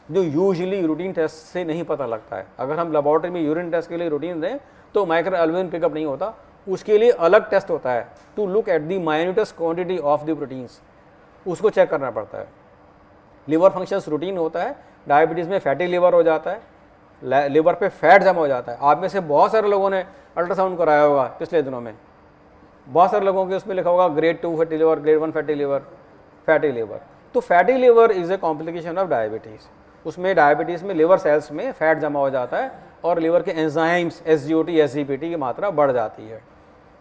जो यूजुअली रूटीन टेस्ट से नहीं पता लगता है। अगर हम लेबोरेटरी में यूरिन टेस्ट के लिए रूटीन दें तो माइक्रो एल्ब्यूमिन पिकअप नहीं होता, उसके लिए अलग टेस्ट होता है to look at the minutest quantity of the proteins, उसको चेक करना पड़ता है। लिवर फंक्शंस रूटीन होता है, डायबिटीज़ में फैटी लिवर हो जाता है, लिवर पे फैट जमा हो जाता है। आप में से बहुत सारे लोगों ने अल्ट्रासाउंड कराया होगा पिछले दिनों में, बहुत सारे लोगों के उसमें लिखा होगा grade 2 fatty liver, grade 1 fatty liver. तो fatty liver is a complication of diabetes. उसमें डायबिटीज़ में लिवर सेल्स में फैट जमा हो जाता है और लिवर के एंजाइम्स SGOT, SGPT की मात्रा बढ़ जाती है।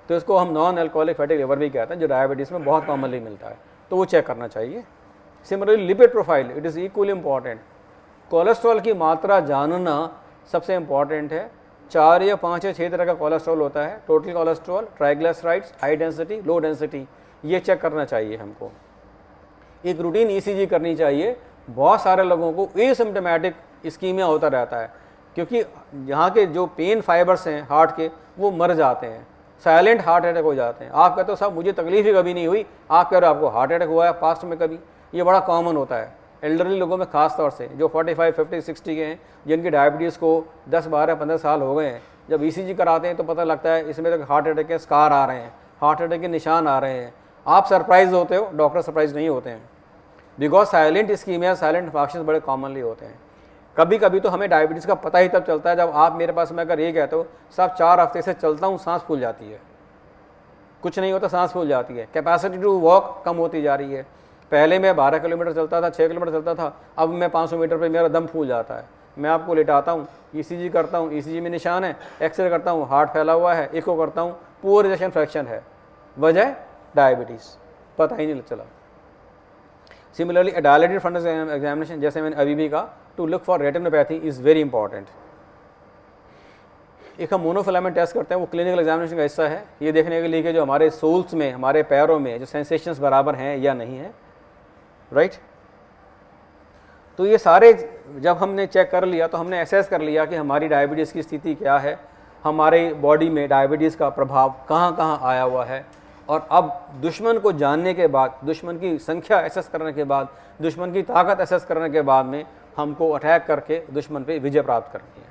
तो इसको हम नॉन अल्कोहलिक फैटी लिवर भी कहते हैं, जो डायबिटीज़ में बहुत कॉमनली मिलता है, तो वो चेक करना चाहिए। Similarly lipid profile, it is equally important. Cholesterol की मात्रा जानना सबसे इम्पॉर्टेंट है। 4 या 5 या 6 तरह का कोलेस्ट्रॉल होता है, total cholesterol, triglycerides, high density, low density, ये चेक करना चाहिए हमको। एक रूटीन ECG करनी चाहिए। बहुत सारे लोगों को एसिम्प्टोमेटिक इस्कीमिया होता रहता है, क्योंकि यहाँ के जो पेन फाइबर्स हैं हार्ट के वो मर जाते हैं। साइलेंट हार्ट अटैक हो जाते हैं। आप कहते हो साहब मुझे तकलीफ ही कभी नहीं हुई, आप कह रहे हो आपको हार्ट अटैक हुआ है पास्ट में कभी। ये बड़ा कॉमन होता है एल्डरली लोगों में, खास तौर से जो 45, 50, 60 के हैं, जिनकी डायबिटीज़ को 10, 12, 15 साल हो गए हैं। जब ECG कराते हैं तो पता लगता है इसमें तो हार्ट अटैक के स्कार आ रहे हैं, हार्ट अटैक के निशान आ रहे हैं। आप सरप्राइज होते हो, डॉक्टर सरप्राइज नहीं होते हैं, because silent ischaemia, silent infarction बड़े कॉमनली होते हैं। कभी कभी तो हमें डायबिटीज़ का पता ही तब चलता है जब आप मेरे पास में अगर ये कहते हो साहब 4 हफ्ते से चलता हूँ, सांस फूल जाती है, कुछ नहीं होता, सांस फूल जाती है, कैपेसिटी टू वॉक कम होती जा रही है। पहले मैं 12 किलोमीटर चलता था, 6 किलोमीटर चलता था, अब मैं 500 मीटर पे मेरा दम फूल जाता है। मैं आपको लेटाता हूँ, ECG करता हूँ, ECG में निशान है, एक्सरे करता हूँ, हार्ट फैला हुआ है, इको करता हूँ, पुअर इजेक्शन फ्रैक्शन है, वजह डायबिटीज़, पता ही नहीं चला। सिमिलरली डायलेटेड फंडस एग्जामिनेशन, जैसे मैंने अभी भी कहा, to look for retinopathy is very important. एक हम मोनोफिलामेंट टेस्ट करते हैं, वो क्लिनिकल एग्जामिनेशन का हिस्सा है, ये देखने के लिए कि जो हमारे सोल्स में, हमारे पैरों में जो सेंसेशंस बराबर हैं या नहीं है, राइट। तो ये सारे जब हमने चेक कर लिया तो हमने एसेस कर लिया कि हमारी डायबिटीज़ की स्थिति क्या है, हमारे बॉडी में डायबिटीज़ का प्रभाव कहाँ कहाँ आया हुआ है। और अब दुश्मन को जानने के बाद, दुश्मन की संख्या एसेस करने के बाद, दुश्मन की ताकत एसेस करने के बाद में हमको अटैक करके दुश्मन पे विजय प्राप्त करनी है।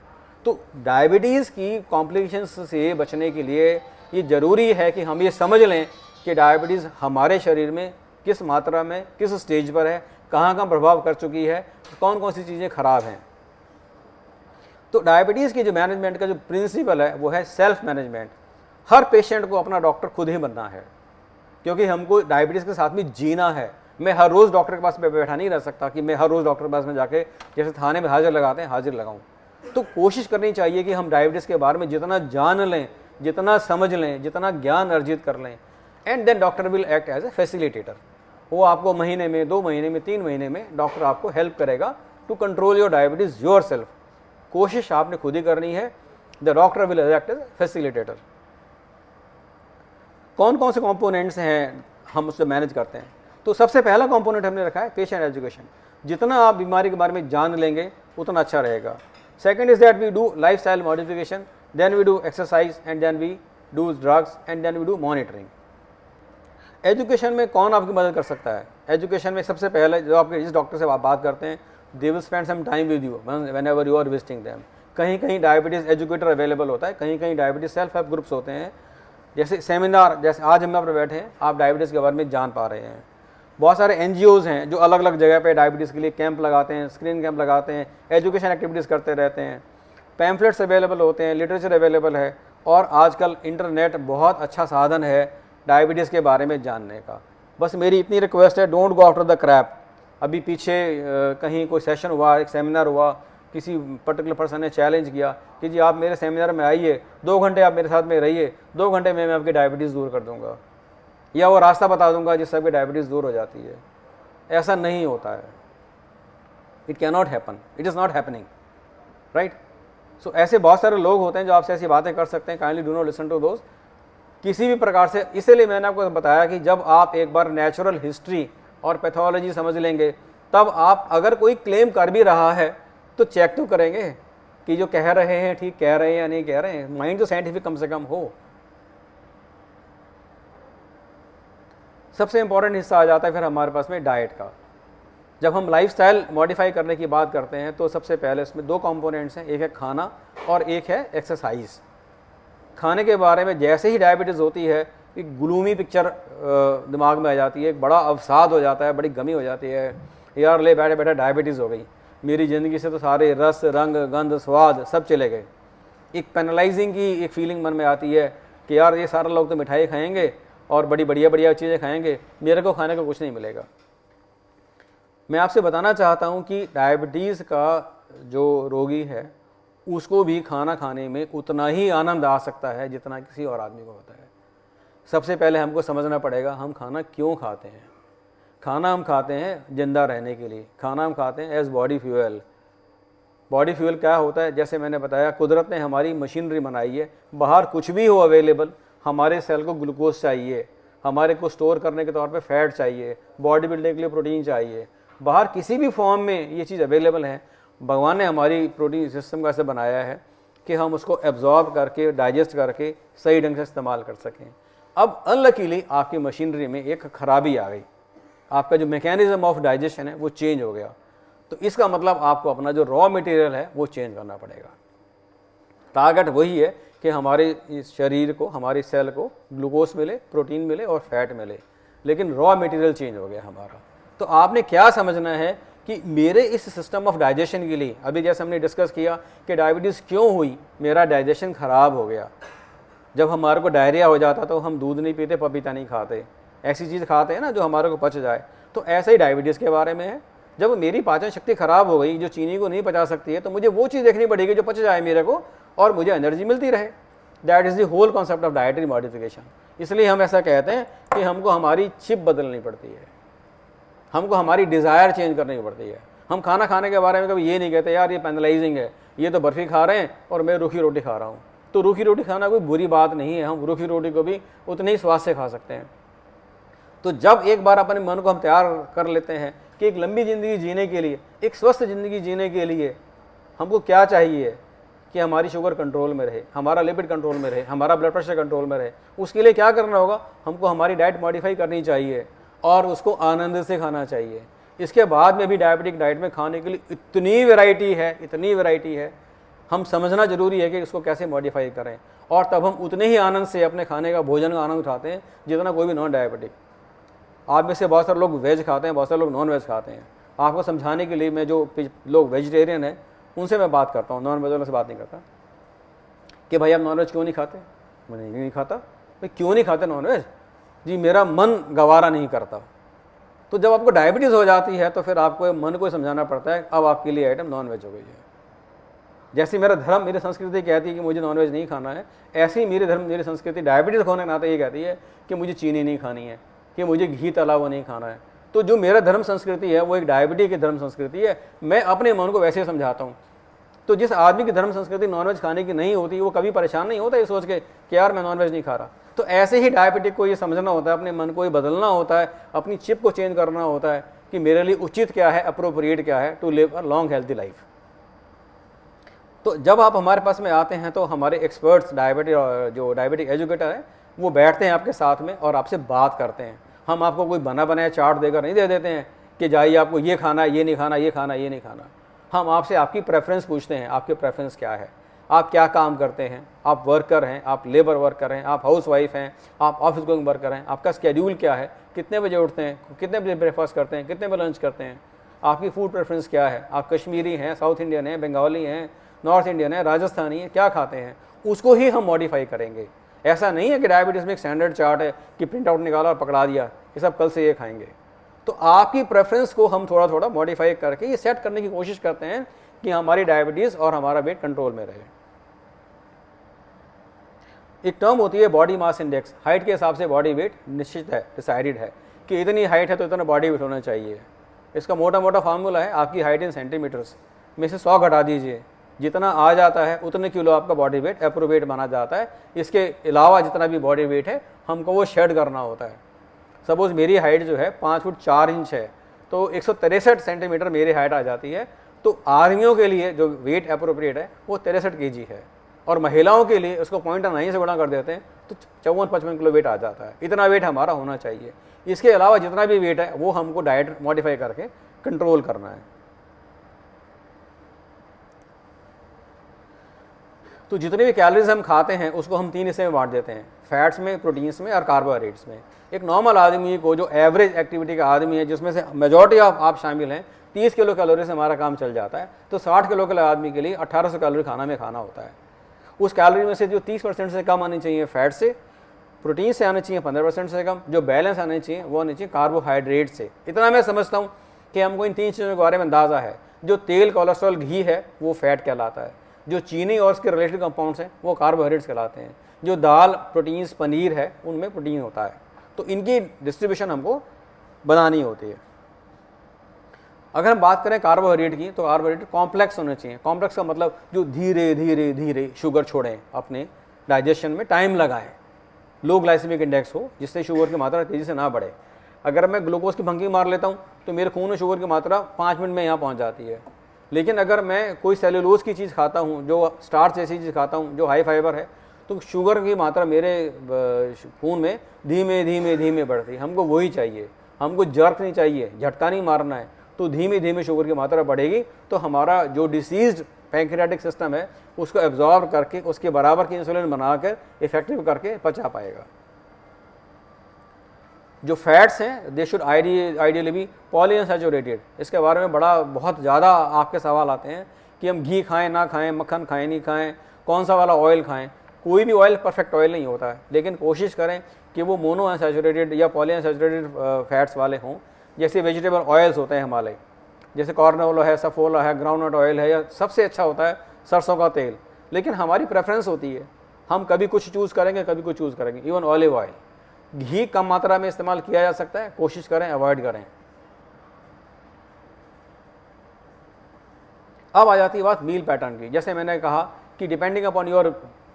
तो डायबिटीज़ की कॉम्प्लिकेशंस से बचने के लिए ये ज़रूरी है कि हम ये समझ लें कि डायबिटीज़ हमारे शरीर में किस मात्रा में, किस स्टेज पर है, कहाँ कहाँ प्रभाव कर चुकी है, कौन कौन सी चीज़ें ख़राब हैं। तो डायबिटीज़ की जो मैनेजमेंट का जो प्रिंसिपल है वो है सेल्फ मैनेजमेंट। हर पेशेंट को अपना डॉक्टर खुद ही बनना है, क्योंकि हमको डायबिटीज़ के साथ में जीना है। मैं हर रोज़ डॉक्टर के पास बैठा नहीं रह सकता कि मैं हर रोज़ डॉक्टर के पास में जाके जैसे थाने में हाजिर लगाते हैं हाजिर लगाऊं। तो कोशिश करनी चाहिए कि हम डायबिटीज़ के बारे में जितना जान लें, जितना समझ लें, जितना ज्ञान अर्जित कर लें, and then doctor will act as a facilitator. वो आपको महीने में, 2 महीने में, 3 महीने में डॉक्टर आपको हेल्प करेगा to control your diabetes your self. कोशिश आपने खुद ही करनी है। The doctor will act as facilitator. कौन कौन से कंपोनेंट्स हैं हम उससे मैनेज करते हैं? तो सबसे पहला कंपोनेंट हमने रखा है पेशेंट एजुकेशन। जितना आप बीमारी के बारे में जान लेंगे उतना अच्छा रहेगा। Second is that we do lifestyle modification, then we do exercise, and then we do drugs, and then we do monitoring. Education में कौन आपकी मदद कर सकता है? एजुकेशन में सबसे पहले जो आपके जिस डॉक्टर से आप बात करते हैं, they will spend some time with you whenever you are visiting them. कहीं कहीं डायबिटीज़ एजुकेटर अवेलेबल होता है, कहीं कहीं डायबिटीज़ सेल्फ हेल्प ग्रुप्स होते हैं। जैसे सेमिनार, जैसे आज हम यहाँ पर बैठे हैं, आप डायबिटीज़ के बारे में जान पा रहे हैं। बहुत सारे NGOs हैं जो अलग अलग जगह पे डायबिटीज़ के लिए कैंप लगाते हैं, स्क्रीन कैंप लगाते हैं, एजुकेशन एक्टिविटीज़ करते रहते हैं। पैम्फलेट्स अवेलेबल होते हैं, लिटरेचर अवेलेबल है, और आजकल इंटरनेट बहुत अच्छा साधन है डायबिटीज़ के बारे में जानने का। बस मेरी इतनी रिक्वेस्ट है, don't go after the crap. अभी पीछे कहीं कोई सेशन हुआ, एक सेमिनार हुआ, किसी पर्टिकुलर पर्सन ने चैलेंज किया कि जी आप मेरे सेमिनार में आइए, 2 घंटे आप मेरे साथ में रहिए, 2 घंटे में मैं आपकी डायबिटीज़ दूर कर दूंगा, या वो रास्ता बता दूंगा जिससे आपकी डायबिटीज़ दूर हो जाती है। ऐसा नहीं होता है। It can not happen, it is not happening, right. So ऐसे बहुत सारे लोग होते हैं जो आपसे ऐसी बातें कर सकते हैं। Kindly do not listen to those किसी भी प्रकार से। इसीलिए मैंने आपको बताया कि जब आप एक बार नेचुरल हिस्ट्री और पैथोलॉजी समझ लेंगे, तब आप अगर कोई क्लेम कर भी रहा है तो चेक तो करेंगे कि जो कह रहे हैं ठीक कह रहे हैं या नहीं कह रहे हैं। माइंड तो साइंटिफिक कम से कम हो। सबसे इंपॉर्टेंट हिस्सा आ जाता है फिर हमारे पास में डाइट का। जब हम लाइफस्टाइल मॉडिफाई करने की बात करते हैं तो सबसे पहले इसमें 2 कंपोनेंट्स हैं, एक है खाना और एक है एक्सरसाइज। खाने के बारे में जैसे ही डायबिटीज़ होती है, एक ग्लूमी पिक्चर दिमाग में आ जाती है, एक बड़ा अवसाद हो जाता है, बड़ी गमी हो जाती है, यार ले बैठे बैठे डायबिटीज़ हो गई, मेरी ज़िंदगी से तो सारे रस, रंग, गंध, स्वाद सब चले गए। एक पेनलाइजिंग की एक फीलिंग मन में आती है कि यार ये सारे लोग तो मिठाई खाएंगे और बड़ी बढ़िया बढ़िया चीज़ें खाएंगे, मेरे को खाने को कुछ नहीं मिलेगा। मैं आपसे बताना चाहता हूँ कि डायबिटीज़ का जो रोगी है उसको भी खाना खाने में उतना ही आनंद आ सकता है जितना किसी और आदमी को होता है। सबसे पहले हमको समझना पड़ेगा हम खाना क्यों खाते हैं। खाना हम खाते हैं जिंदा रहने के लिए, खाना हम खाते हैं as body fuel. Body fuel क्या होता है? जैसे मैंने बताया, कुदरत ने हमारी मशीनरी बनाई है, बाहर कुछ भी हो अवेलेबल, हमारे सेल को ग्लूकोज चाहिए, हमारे को स्टोर करने के तौर पे फैट चाहिए, बॉडी बिल्डिंग के लिए प्रोटीन चाहिए। बाहर किसी भी फॉर्म में ये चीज़ अवेलेबल है। भगवान ने हमारी प्रोटीन सिस्टम का ऐसे बनाया है कि हम उसको एब्जॉर्ब करके डाइजेस्ट करके सही ढंग से इस्तेमाल कर सकें। अब अनलकीली आपकी मशीनरी में एक खराबी आ गई, आपका जो मैकेनिज्म ऑफ डाइजेशन है वो चेंज हो गया, तो इसका मतलब आपको अपना जो रॉ मटेरियल है वो चेंज करना पड़ेगा। टारगेट वही है कि हमारे इस शरीर को, हमारी सेल को ग्लूकोज मिले, प्रोटीन मिले और फैट मिले, लेकिन रॉ मटेरियल चेंज हो गया हमारा। तो आपने क्या समझना है कि मेरे इस सिस्टम ऑफ डाइजेशन के लिए, अभी जैसे हमने डिस्कस किया कि डायबिटीज़ क्यों हुई, मेरा डाइजेशन ख़राब हो गया। जब हमारे को डायरिया हो जाता तो हम दूध नहीं पीते, पपीता नहीं खाते, ऐसी चीज़ खाते हैं ना जो हमारे को पच जाए। तो ऐसे ही डायबिटीज़ के बारे में है, जब मेरी पाचन शक्ति ख़राब हो गई, जो चीनी को नहीं पचा सकती है, तो मुझे वो चीज़ देखनी पड़ेगी जो पच जाए मेरे को और मुझे एनर्जी मिलती रहे। That is the whole concept of dietary modification. इसलिए हम ऐसा कहते हैं कि हमको हमारी चिप बदलनी पड़ती है, हमको हमारी डिज़ायर चेंज करनी पड़ती है। हम खाना खाने के बारे में कभी ये नहीं कहते यार ये पेनलाइजिंग है, ये तो बर्फ़ी खा रहे हैं और मैं रूखी रोटी खा रहा हूँ। तो रूखी रोटी खाना कोई बुरी बात नहीं है, हम रूखी रोटी को भी उतने ही स्वाद से खा सकते हैं। तो जब एक बार अपने मन को हम तैयार कर लेते हैं कि एक लंबी ज़िंदगी जीने के लिए, एक स्वस्थ ज़िंदगी जीने के लिए हमको क्या चाहिए कि हमारी शुगर कंट्रोल में रहे, हमारा लिपिड कंट्रोल में रहे, हमारा ब्लड प्रेशर कंट्रोल में रहे, उसके लिए क्या करना होगा, हमको हमारी डाइट मॉडिफाई करनी चाहिए और उसको आनंद से खाना चाहिए। इसके बाद में भी डायबिटिक डाइट में खाने के लिए इतनी वैरायटी है, इतनी वैरायटी है, हम समझना जरूरी है कि इसको कैसे मॉडिफाई करें, और तब हम उतने ही आनंद से अपने खाने का, भोजन का आनंद उठाते हैं जितना कोई भी नॉन डायबिटिक। आप में से बहुत सारे लोग वेज खाते हैं, बहुत सारे लोग नॉन वेज खाते हैं। आपको समझाने के लिए मैं जो लोग वेजिटेरियन हैं उनसे मैं बात करता हूँ, नॉन वेज वालों से बात नहीं करता कि भाई आप नॉन वेज क्यों नहीं खाते। मैं नहीं खाता। भाई क्यों नहीं खाते नॉन वेज? जी मेरा मन गवारा नहीं करता। तो जब आपको डायबिटीज़ हो जाती है तो फिर आपको मन को समझाना पड़ता है अब आपके लिए आइटम नॉन वेज हो गई है। जैसे मेरा धर्म, मेरी संस्कृति कहती है कि मुझे नॉन वेज नहीं खाना है, ऐसे ही मेरे धर्म, मेरी संस्कृति डायबिटीज़ होने के नाते ये कहती है कि मुझे चीनी नहीं खानी है, कि मुझे घी तला हुआ नहीं खाना है। तो जो मेरा धर्म संस्कृति है वो एक डायबिटीज की धर्म संस्कृति है, मैं अपने मन को वैसे समझाता हूँ। तो जिस आदमी की धर्म संस्कृति नॉनवेज खाने की नहीं होती वो कभी परेशान नहीं होता ये सोच के कि यार मैं नॉनवेज नहीं खा रहा। तो ऐसे ही डायबिटिक को ये समझना होता है, अपने मन को ये बदलना होता है, अपनी चिप को चेंज करना होता है कि मेरे लिए उचित क्या है, अप्रोप्रिएट क्या है to live a long healthy life. तो जब आप हमारे पास में आते हैं तो हमारे एक्सपर्ट्स जो डायबिटिक एजुकेटर है वो बैठते हैं आपके साथ में और आपसे बात करते हैं। हम आपको कोई बना बनाया चार्ट देकर नहीं दे देते हैं कि जाइए आपको ये खाना है, ये नहीं खाना, ये खाना, ये नहीं खाना। हम आपसे आपकी प्रेफरेंस पूछते हैं, आपके प्रेफरेंस क्या है, आप क्या काम करते हैं, आप वर्कर हैं, आप लेबर वर्कर हैं, आप हाउस वाइफ हैं, आप ऑफिस गोइंग वर्कर हैं, आपका स्केड्यूल क्या है, कितने बजे उठते हैं, कितने बजे ब्रेकफास्ट करते हैं, कितने बजे लंच करते हैं, आपकी फूड प्रेफरेंस क्या है, आप कश्मीरी हैं, साउथ इंडियन हैं, बंगाली हैं, नॉर्थ इंडियन है, राजस्थानी है, क्या खाते हैं, उसको ही हम मॉडिफाई करेंगे। ऐसा नहीं है कि डायबिटीज़ में एक स्टैंडर्ड चार्ट है कि प्रिंट आउट निकाला और पकड़ा दिया कि सब कल से ये खाएंगे। तो आपकी प्रेफरेंस को हम थोड़ा थोड़ा मॉडिफाई करके ये सेट करने की कोशिश करते हैं कि हमारी डायबिटीज़ और हमारा वेट कंट्रोल में रहे। एक टर्म होती है बॉडी मास इंडेक्स, हाइट के हिसाब से बॉडी वेट निश्चित है, डिसाइडेड है कि इतनी हाइट है तो इतना बॉडी वेट होना चाहिए। इसका मोटा मोटा फार्मूला है, आपकी हाइट इन सेंटीमीटर्स में से 100 घटा दीजिए, जितना आ जाता है उतने किलो आपका बॉडी वेट एप्रोप्रिएट माना जाता है। इसके अलावा जितना भी बॉडी वेट है हमको वो शेड करना होता है। सपोज मेरी हाइट जो है 5 फुट 4 इंच है तो 163 सेंटीमीटर मेरी हाइट आ जाती है। तो आर्मियों के लिए जो वेट एप्रोप्रिएट है वो 63 kg है, और महिलाओं के लिए उसको 0.9 से गुणा कर देते हैं तो 54-55 किलो वेट आ जाता है। इतना वेट हमारा होना चाहिए। इसके अलावा जितना भी वेट है वो हमको डाइट मॉडिफाई करके कंट्रोल करना है। तो जितने भी कैलोरीज हम खाते हैं उसको हम 3 हिस्से में बांट देते हैं, फैट्स में, प्रोटीन्स में और कार्बोहाइड्रेट्स में। एक नॉर्मल आदमी को, जो एवरेज एक्टिविटी का आदमी है, जिसमें से मेजॉरिटी ऑफ आप शामिल हैं, 30 किलो कैलोरी से हमारा काम चल जाता है। तो 60 किलो के आदमी के लिए 1800 कैलोरी खाना में खाना होता है। उस कैलोरी में से जो 30% से कम आनी चाहिए फैट से, प्रोटीन से आने चाहिए 15% से कम, जो बैलेंस आने चाहिए वो आने चाहिए कार्बोहाइड्रेट से। इतना मैं समझता हूँ कि हमको इन 3 चीज़ों के बारे में अंदाज़ा है। जो तेल, कोलेस्ट्रॉल, घी है वो फैट कहलाता है, जो चीनी और उसके रिलेटेड कंपाउंड्स हैं वो कार्बोहाइड्रेट्स कहलाते हैं, जो दाल, प्रोटीन्स, पनीर है उनमें प्रोटीन होता है। तो इनकी डिस्ट्रीब्यूशन हमको बनानी होती है। अगर हम बात करें कार्बोहाइड्रेट की तो कार्बोहाइड्रेट कॉम्प्लेक्स होने चाहिए। कॉम्प्लेक्स का मतलब जो धीरे धीरे धीरे शुगर छोड़ें, अपने डाइजेशन में टाइम लगाएं, लो ग्लाइसेमिक इंडेक्स हो जिससे शुगर की मात्रा तेज़ी से ना बढ़े। अगर मैं ग्लूकोज की भंगी मार लेता हूँ तो मेरे खून में शुगर की मात्रा 5 मिनट में यहाँ पहुँच जाती है। लेकिन अगर मैं कोई सेलुलोज की चीज़ खाता हूँ, जो स्टार्च जैसी चीज़ खाता हूँ, जो हाई फाइबर है, तो शुगर की मात्रा मेरे खून में धीमे धीमे धीमे बढ़ती है। हमको वही चाहिए, हमको जर्क नहीं चाहिए, झटका नहीं मारना है। तो धीमे धीमे शुगर की मात्रा बढ़ेगी तो हमारा जो डिसीज्ड पैंक्रियाटिक सिस्टम है उसको एब्जॉर्ब करके उसके बराबर की इंसुलिन बनाकर इफेक्टिव करके पचा पाएगा। जो फैट्स हैं दे शुड आइडियली भी पॉलीअनसैचुरेटेड। इसके बारे में बहुत ज़्यादा आपके सवाल आते हैं कि हम घी खाएं ना खाएं, मक्खन खाएं नहीं खाएं, कौन सा वाला ऑयल खाएं। कोई भी ऑयल परफेक्ट ऑयल नहीं होता है, लेकिन कोशिश करें कि वो मोनो अनसैचुरेटेड या पॉलीअनसैचुरेटेड फैट्स वाले हों। जैसे वेजिटेबल ऑयल्स होते हैं हमारे, जैसे कॉर्न है, सफोला है, ग्राउंडनट ऑयल है, या सबसे अच्छा होता है सरसों का तेल। लेकिन हमारी प्रेफरेंस होती है, हम कभी कुछ चूज़ करेंगे, कभी कुछ चूज़ करेंगे। इवन ऑलिव ऑयल, घी कम मात्रा में इस्तेमाल किया जा सकता है, कोशिश करें अवॉइड करें। अब आ जाती है बात मील पैटर्न की। जैसे मैंने कहा कि depending upon your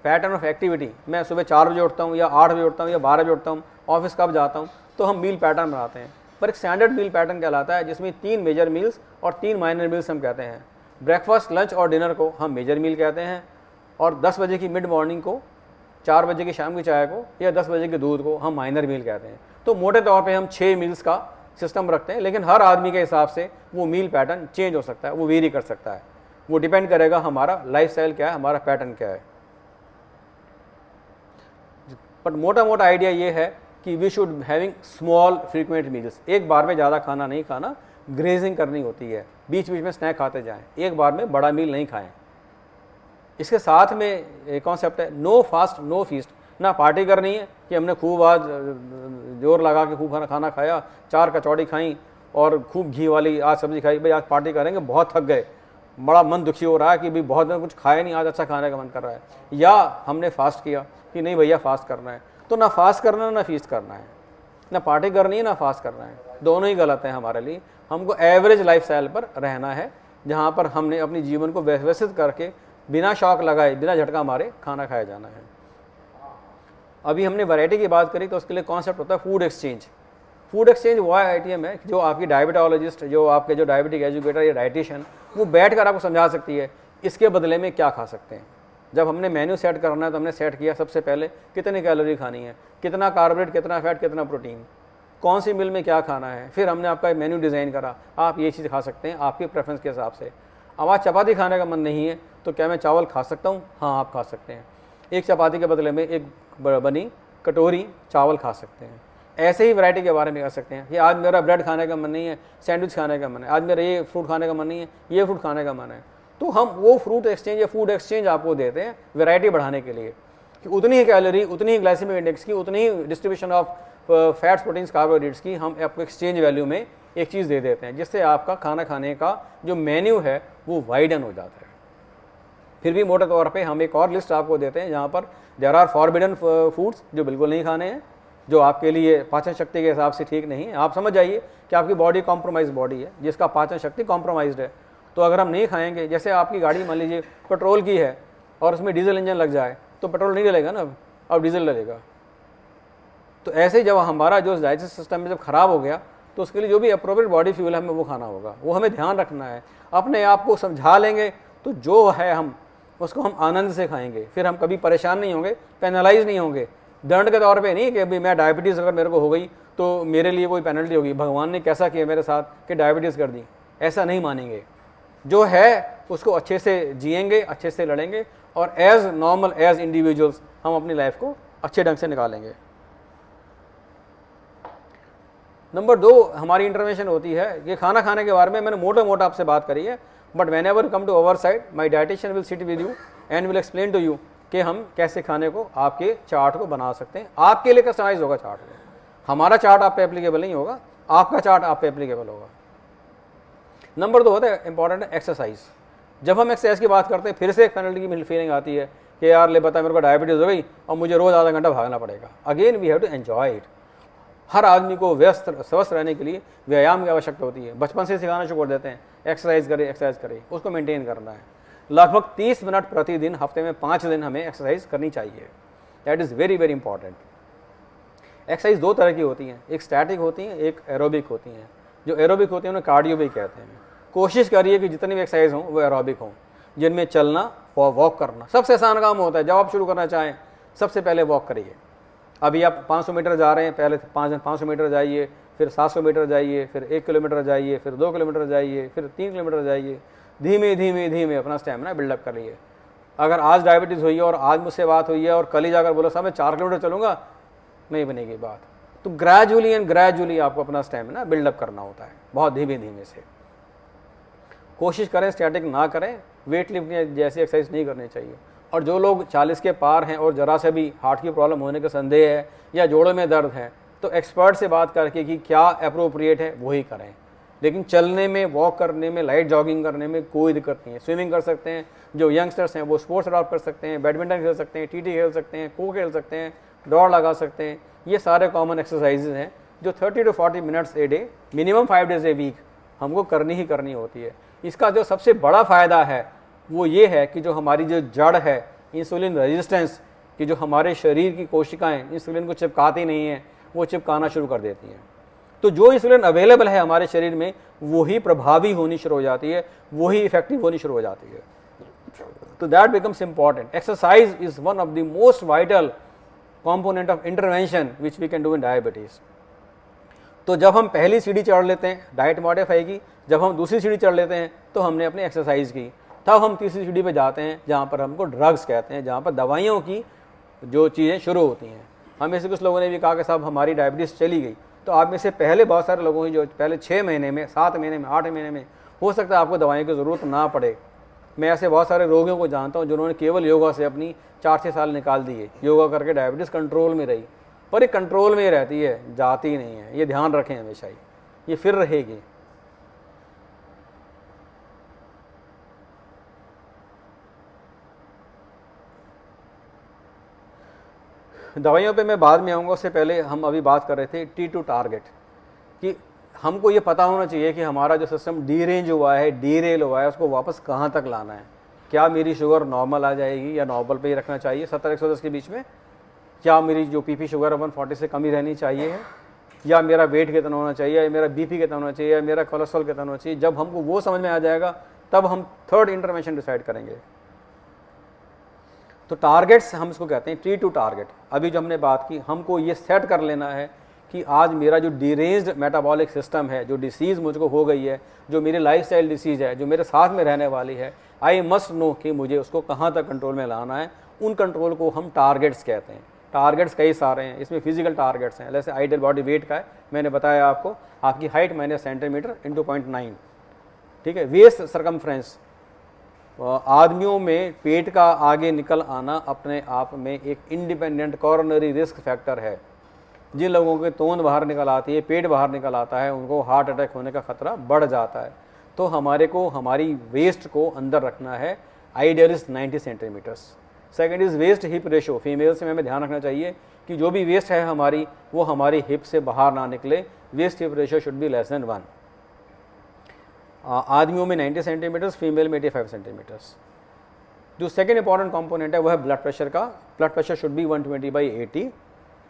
pattern of activity, मैं सुबह 4 बजे उठता हूँ या 8 बजे उठता हूँ या 12 बजे उठता हूँ, ऑफिस कब जाता हूँ, तो हम मील पैटर्न बनाते हैं। पर एक स्टैंडर्ड मील पैटर्न कहलाता है जिसमें 3 मेजर मील्स और 3 माइनर मील्स हम कहते हैं। ब्रेकफास्ट, लंच और डिनर को हम मेजर मील कहते हैं, और 10 बजे की मिड मॉर्निंग को, 4 बजे की शाम की चाय को या 10 बजे के दूध को हम माइनर मील कहते हैं। तो मोटे तौर पे हम 6 मील्स का सिस्टम रखते हैं, लेकिन हर आदमी के हिसाब से वो मील पैटर्न चेंज हो सकता है, वो वेरी कर सकता है। वो डिपेंड करेगा हमारा लाइफस्टाइल क्या है, हमारा पैटर्न क्या है। बट मोटा मोटा आइडिया ये है कि we should having small frequent meals. एक बार में ज़्यादा खाना नहीं खाना, ग्रेजिंग करनी होती है, बीच बीच में स्नैक खाते जाएं, एक बार में बड़ा मील नहीं खाएं। इसके साथ में एक कॉन्सेप्ट है नो फास्ट नो फीस्ट। ना पार्टी करनी है कि हमने खूब आज जोर लगा के खूब खाना खाया, 4 कचौड़ी खाई और खूब घी वाली आज सब्जी खाई, भाई आज पार्टी करेंगे, बहुत थक गए, बड़ा मन दुखी हो रहा है कि भाई बहुत दिन कुछ खाया नहीं, आज अच्छा खाने का मन कर रहा है। या हमने फास्ट किया कि नहीं भैया फास्ट करना है, तो ना फास्ट करना है ना फीस्ट करना है, ना पार्टी करनी है ना फास्ट करना है, दोनों ही गलत हैं हमारे लिए। हमको एवरेज लाइफ स्टाइल पर रहना है, जहाँ पर हमने अपने जीवन को व्यवस्थित करके बिना शौक लगाए, बिना झटका मारे खाना खाया जाना है। अभी हमने वैरायटी की बात करी, तो उसके लिए कॉन्सेप्ट होता है फूड एक्सचेंज। फूड एक्सचेंज वो आइटम है जो आपकी डायबिटोलॉजिस्ट, जो आपके जो डायबिटिक एजुकेटर या डाइटिशियन, वो बैठ कर आपको समझा सकती है इसके बदले में क्या खा सकते हैं। जब हमने मेन्यू सेट करना है तो हमने सेट किया सबसे पहले कितनी कैलोरी खानी है, कितना कार्बोहाइड्रेट, कितना फैट, कितना प्रोटीन, कौन सी मील में क्या खाना है। फिर हमने आपका मेन्यू डिज़ाइन करा, आप ये चीज़ खा सकते हैं आपके प्रेफरेंस के हिसाब से। अब आज चपाती खाने का मन नहीं है तो क्या मैं चावल खा सकता हूँ? हाँ, आप खा सकते हैं। एक चपाती के बदले में एक बनी कटोरी चावल खा सकते हैं। ऐसे ही वैरायटी के बारे में कर सकते हैं कि आज मेरा ब्रेड खाने का मन नहीं है, सैंडविच खाने का मन है, आज मेरा ये फ्रूट खाने का मन नहीं है, ये फ्रूट खाने का मन है। तो हम वो फ्रूट एक्सचेंज या फूड एक्सचेंज आपको देते हैं वैरायटी बढ़ाने के लिए, कि उतनी ही कैलोरी, उतनी ही ग्लाइसेमिक इंडेक्स की, उतनी ही distribution of fats, proteins, carbohydrates की हम आपको एक्सचेंज वैल्यू में एक चीज़ दे देते हैं, जिससे आपका खाना खाने का जो मेन्यू है वो वाइडन हो जाता है। फिर भी मोटे तौर पे हम एक और लिस्ट आपको देते हैं जहाँ पर देयर आर फॉरबिडन फूड्स जो बिल्कुल नहीं खाने हैं, जो आपके लिए पाचन शक्ति के हिसाब से ठीक नहीं है। आप समझ जाइए कि आपकी बॉडी कॉम्प्रोमाइज बॉडी है, जिसका पाचन शक्ति कॉम्प्रोमाइज्ड है। तो अगर हम नहीं खाएंगे, जैसे आपकी गाड़ी मान लीजिए पेट्रोल की है और उसमें डीजल इंजन लग जाए तो पेट्रोल नहीं डलेगा ना, अब डीजल डलेगा। तो ऐसे ही जब हमारा जो डाइजेस्ट सिस्टम में जब खराब हो गया तो उसके लिए जो भी अप्रोप्रिएट बॉडी फ्यूल है हमें वो खाना होगा, वो हमें ध्यान रखना है। अपने आप को समझा लेंगे तो जो है हम उसको हम आनंद से खाएंगे, फिर हम कभी परेशान नहीं होंगे, पेनलाइज नहीं होंगे। दंड के तौर पे नहीं कि अभी मैं डायबिटीज़ अगर मेरे को हो गई तो मेरे लिए कोई पेनल्टी होगी, भगवान ने कैसा किया मेरे साथ कि डायबिटीज़ कर दी, ऐसा नहीं मानेंगे। जो है उसको अच्छे से जिएंगे, अच्छे से लड़ेंगे और एज नॉर्मल एज इंडिविजुअल्स हम अपनी लाइफ को अच्छे ढंग से निकालेंगे। नंबर 2 हमारी इंटरवेंशन होती है कि खाना खाने के बारे में मैंने मोटा आपसे बात करी है, but whenever come to our side my dietitian will sit with you and will explain to you कि हम कैसे खाने को आपके चार्ट को बना सकते हैं। आपके लिए कस्टमाइज होगा चार्ट को, हमारा चार्ट आप पे एप्लीकेबल नहीं होगा, आपका चार्ट आप पे एप्लीकेबल होगा। नंबर 2 होता है इंपॉर्टेंट एक्सरसाइज। जब हम एक्सरसाइज की बात करते हैं फिर से एक पेनल्टी की फीलिंग आती है कि यार ले बता मेरे को डायबिटीज़ हो गई और मुझे रोज़ आधा घंटा भागना पड़ेगा। Again we have to enjoy it. हर आदमी को स्वस्थ रहने के लिए व्यायाम की आवश्यकता होती है। बचपन से सिखाना शुरू कर देते हैं एक्सरसाइज करे, उसको मेंटेन करना है। लगभग 30 मिनट प्रतिदिन, हफ्ते में 5 दिन हमें एक्सरसाइज करनी चाहिए। That is very very important. Exercise 2 तरह की होती हैं, एक स्टैटिक होती हैं, एक एरोबिक होती हैं। जो एरोबिक होती हैं उन्हें कार्डियो भी कहते हैं। कोशिश करिए कि जितनी भी एक्सरसाइज हों वो एरोबिक हों, जिनमें चलना और वॉक करना सबसे आसान काम होता है। जब आप शुरू करना चाहें सबसे पहले वॉक करिए। अभी आप 500 मीटर जा रहे हैं, पहले 500 मीटर जाइए, फिर 700 मीटर जाइए, फिर 1 किलोमीटर जाइए, फिर 2 किलोमीटर जाइए, फिर 3 किलोमीटर जाइए। धीमे धीमे धीमे अपना स्टेमिना बिल्डअप करिए। अगर आज डायबिटीज़ हुई है और आज मुझसे बात हुई है और कल ही जाकर बोला साहब मैं 4 किलोमीटर चलूँगा, नहीं बनेगी बात। तो ग्रेजुअली एंड ग्रेजुअली आपको अपना स्टेमिना बिल्डअप करना होता है, बहुत धीमे धीमे से। कोशिश करें स्टैटिक ना करें, वेट लिफ्टिंग जैसी एक्सरसाइज नहीं करनी चाहिए। और जो लोग 40 के पार हैं और ज़रा से भी हार्ट की प्रॉब्लम होने का संदेह है या जोड़ों में दर्द है, तो एक्सपर्ट से बात करके कि क्या अप्रोप्रिएट है वही करें। लेकिन चलने में, वॉक करने में, लाइट जॉगिंग करने में कोई दिक्कत नहीं है। स्विमिंग कर सकते हैं, जो यंगस्टर्स हैं वो स्पोर्ट्स अडॉप्ट कर सकते हैं, बैडमिंटन खेल सकते हैं, टीटी खेल सकते हैं, खो खेल सकते हैं, दौड़ लगा सकते हैं। ये सारे कॉमन एक्सरसाइजेज हैं जो 30 to 40 minutes a day, minimum 5 days a week हमको करनी ही करनी होती है। इसका जो सबसे बड़ा फ़ायदा है वो ये है कि जो हमारी जो जड़ है इंसुलिन रेजिस्टेंस कि जो हमारे शरीर की कोशिकाएं इंसुलिन को चिपकाती नहीं हैं, वो चिपकाना शुरू कर देती हैं। तो जो इंसुलिन अवेलेबल है हमारे शरीर में वही प्रभावी होनी शुरू हो जाती है, वही इफेक्टिव होनी शुरू हो जाती है। तो that becomes important. Exercise is one of the most vital component of intervention which we can do in diabetes. तो जब हम पहली सीढ़ी चढ़ लेते हैं डाइट मॉडिफाई की, जब हम दूसरी सीढ़ी चढ़ लेते हैं तो हमने अपनी एक्सरसाइज की, तब हम तीसरी सीढ़ी पे जाते हैं जहाँ पर हमको ड्रग्स कहते हैं, जहाँ पर दवाइयों की जो चीज़ें शुरू होती हैं। हमें से कुछ लोगों ने भी कहा कि साहब हमारी डायबिटीज़ चली गई। तो आप में से पहले बहुत सारे लोगों की जो पहले 6 महीने में, 7 महीने में, 8 महीने में हो सकता है आपको दवाइयों की ज़रूरत ना पड़े। मैं ऐसे बहुत सारे रोगियों को जानता हूँ जिन्होंने केवल योगा से अपनी 4-6 साल निकाल दिए। योगा करके डायबिटीज़ कंट्रोल में रही, पर ये कंट्रोल में ही रहती है, जाती नहीं है। ये ध्यान रखें हमेशा ही, ये फिर रहेगी। दवाइयों पे मैं बाद में आऊँगा, उससे पहले हम अभी बात कर रहे थे T2 टारगेट कि हमको ये पता होना चाहिए कि हमारा जो सिस्टम डीरेंज हुआ है, डीरेल हुआ है, उसको वापस कहाँ तक लाना है। क्या मेरी शुगर नॉर्मल आ जाएगी या नॉर्मल पे ही रखना चाहिए 70-110 के बीच में? क्या मेरी जो पीपी शुगर है 140 से कम ही रहनी चाहिए है? या मेरा वेट कितना होना चाहिए, या मेरा बीपी कितना होना चाहिए, या मेरा कोलेस्ट्रॉल कितना होना चाहिए? जब हमको वो समझ में आ जाएगा तब हम थर्ड इंटरवेंशन डिसाइड करेंगे। तो टारगेट्स हम इसको कहते हैं T2 टारगेट। अभी जो हमने बात की, हमको ये सेट कर लेना है कि आज मेरा जो डिरेंज्ड मेटाबॉलिक सिस्टम है, जो डिसीज़ मुझको हो गई है, जो मेरी लाइफस्टाइल डिसीज़ है, जो मेरे साथ में रहने वाली है, आई मस्ट नो कि मुझे उसको कहाँ तक कंट्रोल में लाना है। उन कंट्रोल को हम टारगेट्स कहते हैं। टारगेट्स कई सारे हैं, इसमें फिजिकल टारगेट्स हैं, जैसे आइडियल बॉडी वेट का है, मैंने बताया आपको, आपकी हाइट माइनस सेंटीमीटर इंटू 0.9, ठीक है। वेस्ट सरकमफ्रेंस, आदमियों में पेट का आगे निकल आना अपने आप में एक इंडिपेंडेंट कॉरोनरी रिस्क फैक्टर है। जिन लोगों के तोंद बाहर निकल आती है, पेट बाहर निकल आता है, उनको हार्ट अटैक होने का खतरा बढ़ जाता है। तो हमारे को हमारी वेस्ट को अंदर रखना है। Ideal is 90 centimetres. Second is waist hip ratio. Females में हमें ध्यान रखना चाहिए कि जो भी वेस्ट है हमारी, वो हमारी हिप से बाहर ना निकले। Waist hip ratio should be less than 1। आदमियों में 90 सेंटीमीटर्स, फीमेल में 85 सेंटीमीटर्स। जो सेकेंड इंपॉर्टेंट कंपोनेंट है वो है ब्लड प्रेशर का। Blood pressure should be 120/80।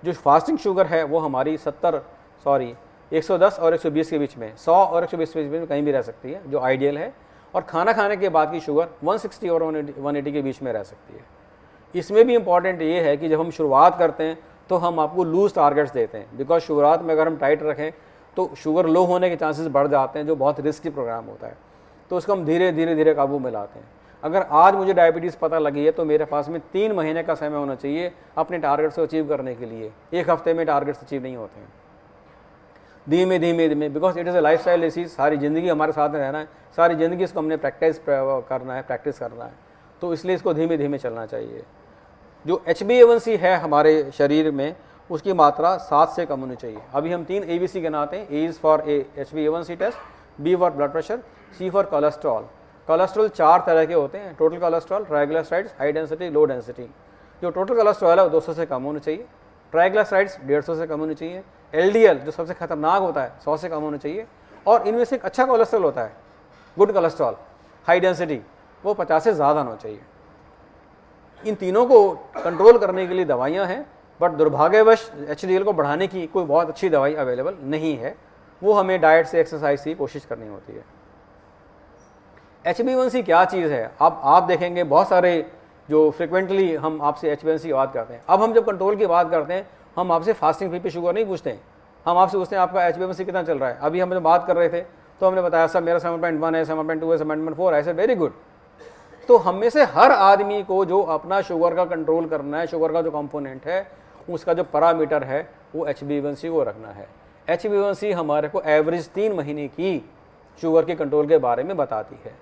जो फास्टिंग शुगर है वो हमारी 110 और 120 के बीच में, 100 और 120 के बीच में कहीं भी रह सकती है, जो आइडियल है। और खाना खाने के बाद की शुगर 160 और 180 के बीच में रह सकती है। इसमें भी इंपॉर्टेंट ये है कि जब हम शुरुआत करते हैं तो हम आपको लूज टारगेट्स देते हैं, बिकॉज शुरुआत में अगर हम टाइट रखें तो शुगर लो होने के चांसेस बढ़ जाते हैं, जो बहुत रिस्की प्रोग्राम होता है। तो उसको हम धीरे धीरे धीरे काबू में लाते हैं। अगर आज मुझे डायबिटीज़ पता लगी है तो मेरे पास में 3 महीने का समय होना चाहिए अपने टारगेट्स को अचीव करने के लिए। एक हफ्ते में टारगेट्स अचीव नहीं होते हैं। धीमे धीमे धीमे, because it is a lifestyle disease, सारी ज़िंदगी हमारे साथ में रहना है, सारी ज़िंदगी इसको हमने प्रैक्टिस करना है। तो इसलिए इसको धीमे धीमे चलना चाहिए। जो HbA1c है हमारे शरीर में, उसकी मात्रा 7 से कम होनी चाहिए। अभी हम 3 ABC गिनाते हैं। A is for HbA1c test, B for blood pressure, C for cholesterol. Cholesterol 4 तरह के होते हैं, total cholesterol, triglycerides, high density, low density. जो टोटल कोलेस्ट्रॉल है वो 200 से कम होना चाहिए। ट्राइग्लिसराइड्स 150 से कम होनी चाहिए। LDL जो सबसे खतरनाक होता है 100 से कम होना चाहिए। और इनमें से एक अच्छा कोलेस्ट्रॉल होता है, गुड कोलेस्ट्रॉल, हाई डेंसिटी, वो 50 से ज़्यादा होना चाहिए। इन तीनों को कंट्रोल करने के लिए दवाइयाँ हैं, बट दुर्भाग्यवश HDL को बढ़ाने की कोई बहुत अच्छी दवाई अवेलेबल नहीं है। वो हमें डाइट से, एक्सरसाइज से कोशिश करनी होती है। HbA1c क्या चीज़ है? आप देखेंगे बहुत सारे जो फ्रिक्वेंटली हम आपसे HbA1c की बात करते हैं। अब हम जब कंट्रोल की बात करते हैं, हम आपसे फास्टिंग बीपी शुगर नहीं पूछते हैं, हम आपसे पूछते हैं आपका HbA1c कितना चल रहा है। अभी हम जब बात कर रहे थे तो हमने बताया सर मेरा 7.1 है, 7.2 है, 7.4 है। ऐसे वेरी गुड। तो हम में से हर आदमी को जो अपना शुगर का कंट्रोल करना है, शुगर का जो कंपोनेंट है, उसका जो पैरामीटर है वो HbA1c को रखना है। HbA1c हमारे को एवरेज 3 महीने की शुगर के कंट्रोल के बारे में बताती है।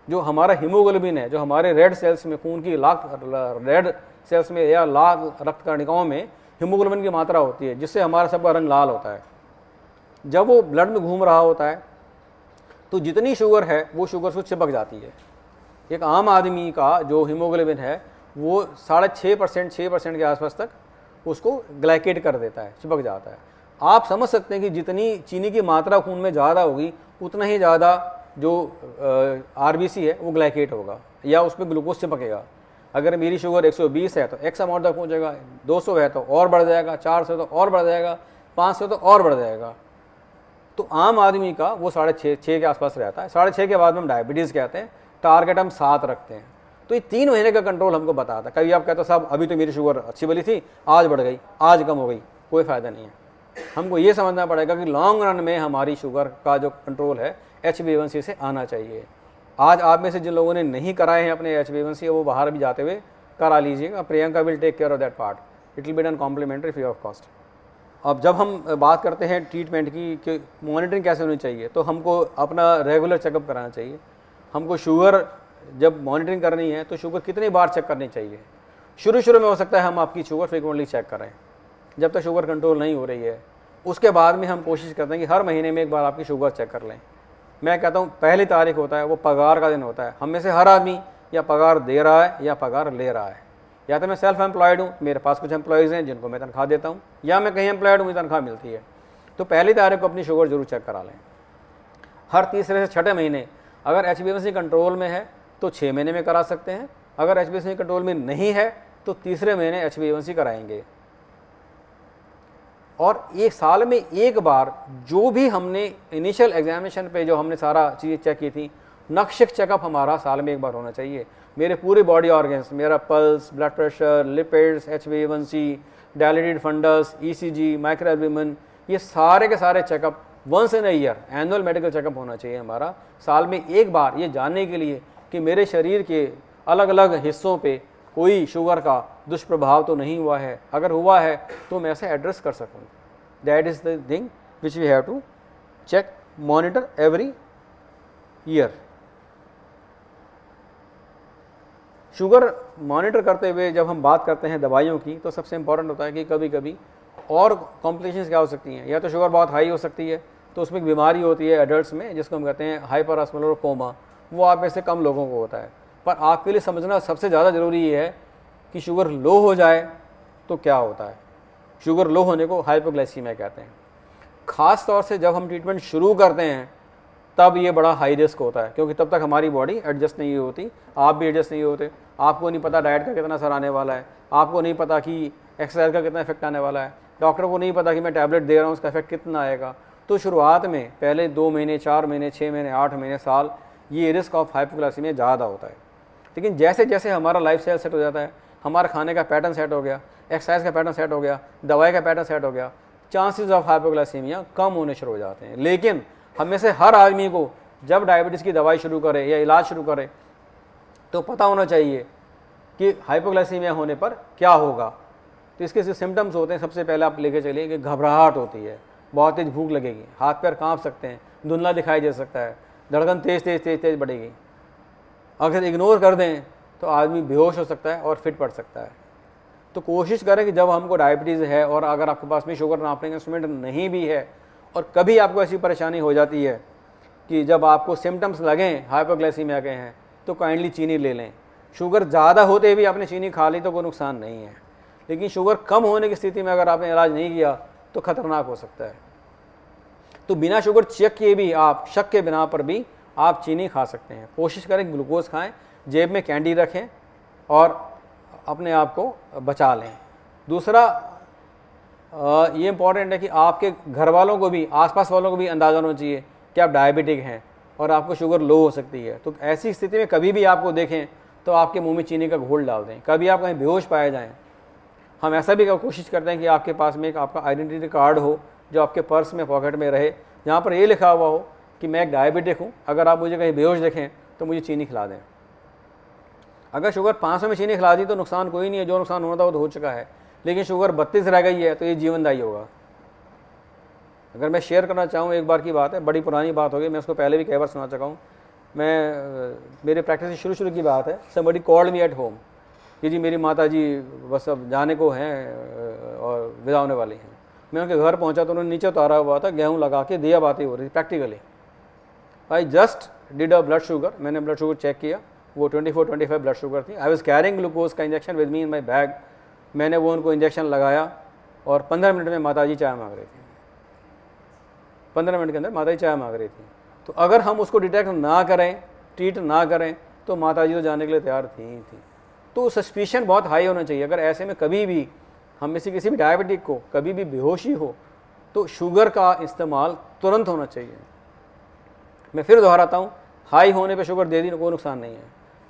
जो हमारा हीमोग्लोबिन है, जो हमारे रेड सेल्स में, खून की रेड सेल्स में या लाल रक्त कणिकाओं में हीमोग्लोबिन की मात्रा होती है, जिससे हमारा सबका रंग लाल होता है। जब वो ब्लड में घूम रहा होता है तो जितनी शुगर है वो शुगर से चिपक जाती है। एक आम आदमी का जो हीमोग्लोबिन है वो 6.5% के आसपास तक उसको ग्लाइकेट कर देता है, चिपक जाता है। आप समझ सकते हैं कि जितनी चीनी की मात्रा खून में ज़्यादा होगी उतना ही ज़्यादा जो आरबीसी है वो ग्लाइकेट होगा या उसमें ग्लूकोज चिपकेगा। अगर मेरी शुगर 120 है तो एक्स अमाउंट तक पहुँचेगा, 200 है तो और बढ़ जाएगा, 400 तो और बढ़ जाएगा, 500 तो और बढ़ जाएगा। तो आम आदमी का वो 6.5 के आसपास रहता है। 6.5 के बाद में हम डायबिटीज़ कहते हैं, टारगेट हम 7 रखते हैं। तो ये 3 महीने का कंट्रोल हमको बताता है। कभी आप कहते हो साहब अभी तो मेरी शुगर अच्छी वाली थी, आज बढ़ गई, आज कम हो गई, कोई फ़ायदा नहीं है। हमको ये समझना पड़ेगा कि लॉन्ग रन में हमारी शुगर का जो कंट्रोल है HbA1c से आना चाहिए। आज आप में से जिन लोगों ने नहीं कराए हैं अपने HbA1c, वो बाहर भी जाते हुए करा लीजिएगा। Priyanka will take care of that part, it will be done complimentary free of cost. अब जब हम बात करते हैं ट्रीटमेंट की कि मॉनिटरिंग कैसे होनी चाहिए, तो हमको अपना रेगुलर चेकअप कराना चाहिए। हमको शुगर जब मॉनिटरिंग करनी है तो शुगर कितनी बार चेक करनी चाहिए। शुरू में हो सकता है हम आपकी शुगर फ्रिक्वेंटली चेक करें जब तक शुगर कंट्रोल नहीं हो रही है। उसके बाद में हम कोशिश करते हैं कि हर महीने में एक बार आपकी शुगर चेक कर लें। मैं कहता हूँ पहली तारीख होता है वो पगार का दिन होता है। हम में से हर आदमी या पगार दे रहा है या पगार ले रहा है। या तो मैं सेल्फ एम्प्लॉयड हूँ, मेरे पास कुछ एम्प्लॉयज़ हैं जिनको मैं तनख्वाह देता हूँ, या मैं कहीं एम्प्लॉयड हूँ, मुझे तनख्वाह मिलती है। तो पहली तारीख को अपनी शुगर जरूर चेक करा लें। हर तीसरे से छठे महीने अगर HbA1c कंट्रोल में है तो 6 महीने में करा सकते हैं। अगर HbA1c कंट्रोल में नहीं है तो तीसरे महीने HbA1c कराएंगे। और एक साल में एक बार जो भी हमने इनिशियल एग्जामिनेशन पे जो हमने सारा चीज़ें चेक की थी, नक्शे चेकअप हमारा साल में एक बार होना चाहिए। मेरे पूरे बॉडी ऑर्गन्स, मेरा pulse, blood pressure, lipids, HbA1c, dilated fundus, ECG, microalbumin, ये सारे के सारे checkup once in a year annual medical checkup होना चाहिए हमारा साल में एक बार, ये जानने के लिए कि मेरे शरीर के अलग अलग हिस्सों पे कोई शुगर का दुष्प्रभाव तो नहीं हुआ है। अगर हुआ है तो मैं ऐसे एड्रेस कर सकूँ। That is the thing which we have to check, monitor every year. Sugar monitor करते हुए जब हम बात करते हैं दवाइयों की, तो सबसे इम्पॉर्टेंट होता है कि कभी कभी और कॉम्प्लिकेशंस क्या हो सकती हैं। या तो शुगर बहुत हाई हो सकती है, तो उसमें एक बीमारी होती है एडल्ट्स में जिसको हम कहते हैं हाइपर ऑस्मोलर कोमा। वो आप में से कम लोगों को होता है। पर आपके लिए समझना सबसे ज़्यादा ज़रूरी ये है कि शुगर लो हो जाए तो क्या होता है। शुगर लो होने को हाइपोग्लाइसीमिया कहते हैं। ख़ास तौर से जब हम ट्रीटमेंट शुरू करते हैं तब ये बड़ा हाई रिस्क होता है, क्योंकि तब तक हमारी बॉडी एडजस्ट नहीं होती, आप भी एडजस्ट नहीं होते। आपको नहीं पता डाइट का कितना असर आने वाला है, आपको नहीं पता कि एक्सरसाइज का कितना इफेक्ट आने वाला है, डॉक्टर को नहीं पता कि मैं टैबलेट दे रहा हूँ उसका इफेक्ट कितना आएगा। तो शुरुआत में पहले 2 महीने, 4 महीने, 6 महीने, 8 महीने, साल, ये रिस्क ऑफ हाइपोग्लाइसीमिया ज़्यादा होता है। लेकिन जैसे जैसे हमारा लाइफ स्टाइल सेट हो जाता है, हमारा खाने का पैटर्न सेट हो गया, एक्सरसाइज का पैटर्न सेट हो गया, दवाई का पैटर्न सेट हो गया, चांसेस ऑफ हाइपोग्लाइसीमिया कम होने शुरू हो जाते हैं। लेकिन हम में से हर आदमी को जब डायबिटीज़ की दवाई शुरू करे या इलाज शुरू करे तो पता होना चाहिए कि हाइपोग्लाइसीमिया होने पर क्या होगा। तो इसके सिम्टम्स होते हैं, सबसे पहले आप लेके चलिए कि घबराहट होती है, बहुत तेज भूख लगेगी, हाथ पैर कांप सकते हैं, धुंधला दिखाई दे सकता है, धड़कन तेज बढ़ेगी। अगर इग्नोर कर दें तो आदमी बेहोश हो सकता है और फिट पड़ सकता है। तो कोशिश करें कि जब हमको डायबिटीज़ है और अगर आपके पास में शुगर नापने का इंस्ट्रूमेंट नहीं भी है और कभी आपको ऐसी परेशानी हो जाती है कि जब आपको सिम्टम्स लगें हाइपोग्लाइसीमिया के हैं, तो काइंडली चीनी ले लें। शुगर ज़्यादा होते भी आपने चीनी खा ली तो कोई नुकसान नहीं है, लेकिन शुगर कम होने की स्थिति में अगर आपने इलाज नहीं किया तो खतरनाक हो सकता है। तो बिना शुगर चेक किए भी आप शक के बिना पर भी आप चीनी खा सकते हैं। कोशिश करें ग्लूकोज खाएं, जेब में कैंडी रखें और अपने आप को बचा लें। दूसरा ये इम्पॉर्टेंट है कि आपके घर वालों को भी, आसपास वालों को भी अंदाज़ा होना चाहिए कि आप डायबिटिक हैं। और आपको शुगर लो हो सकती है। तो ऐसी स्थिति में कभी भी आपको देखें तो आपके मुंह में चीनी का घोल डाल दें। कभी आप कहीं बेहोश पाए जाएं, हम ऐसा भी कोशिश करते हैं कि आपके पास में एक आपका आइडेंटिटी कार्ड हो जो आपके पर्स में, पॉकेट में रहे, जहाँ पर ये लिखा हुआ हो कि मैं एक डायबिटिक हूँ, अगर आप मुझे कहीं बेहोश देखें तो मुझे चीनी खिला दें। अगर शुगर 500 में चीनी खिला दी तो नुकसान कोई नहीं है, जो नुकसान होना था वो तो हो चुका है। लेकिन शुगर 32 रह गई है तो ये जीवनदायी होगा। अगर मैं शेयर करना चाहूँ, एक बार की बात है, बड़ी पुरानी बात हो गई, मैं उसको पहले भी कई बार सुना चुका हूँ। मेरे प्रैक्टिस की शुरू की बात है। Somebody called me at home कि जी मेरी माता जी बस अब जाने को हैं और विदा होने वाली हैं। मैं उनके घर पहुंचा तो उन्होंने नीचे उतारा हुआ था, गेहूं लगा के दिया बातें हो रही थी practically. I just did a blood sugar, मैंने ब्लड शुगर चेक किया, वो 24-25 ब्लड शुगर थी। आई वॉज कैरिंग ग्लूकोज का injection with me in my bag. मैंने वो उनको इंजेक्शन लगाया और 15 मिनट में माता जी चाय मांग रही थी। 15 मिनट के अंदर माता जी चाय मांग रही थी। तो अगर हम उसको डिटेक्ट ना करें, ट्रीट ना करें, तो माता जी तो जाने के लिए तैयार थी। तो सस्पिशन बहुत हाई होना चाहिए। अगर ऐसे में कभी भी हम में से किसी भी डायबिटिक को कभी भी बेहोशी हो तो शुगर का इस्तेमाल तुरंत होना चाहिए। मैं फिर दोहराता हूँ, हाई होने पे शुगर दे दी कोई नुकसान नहीं है,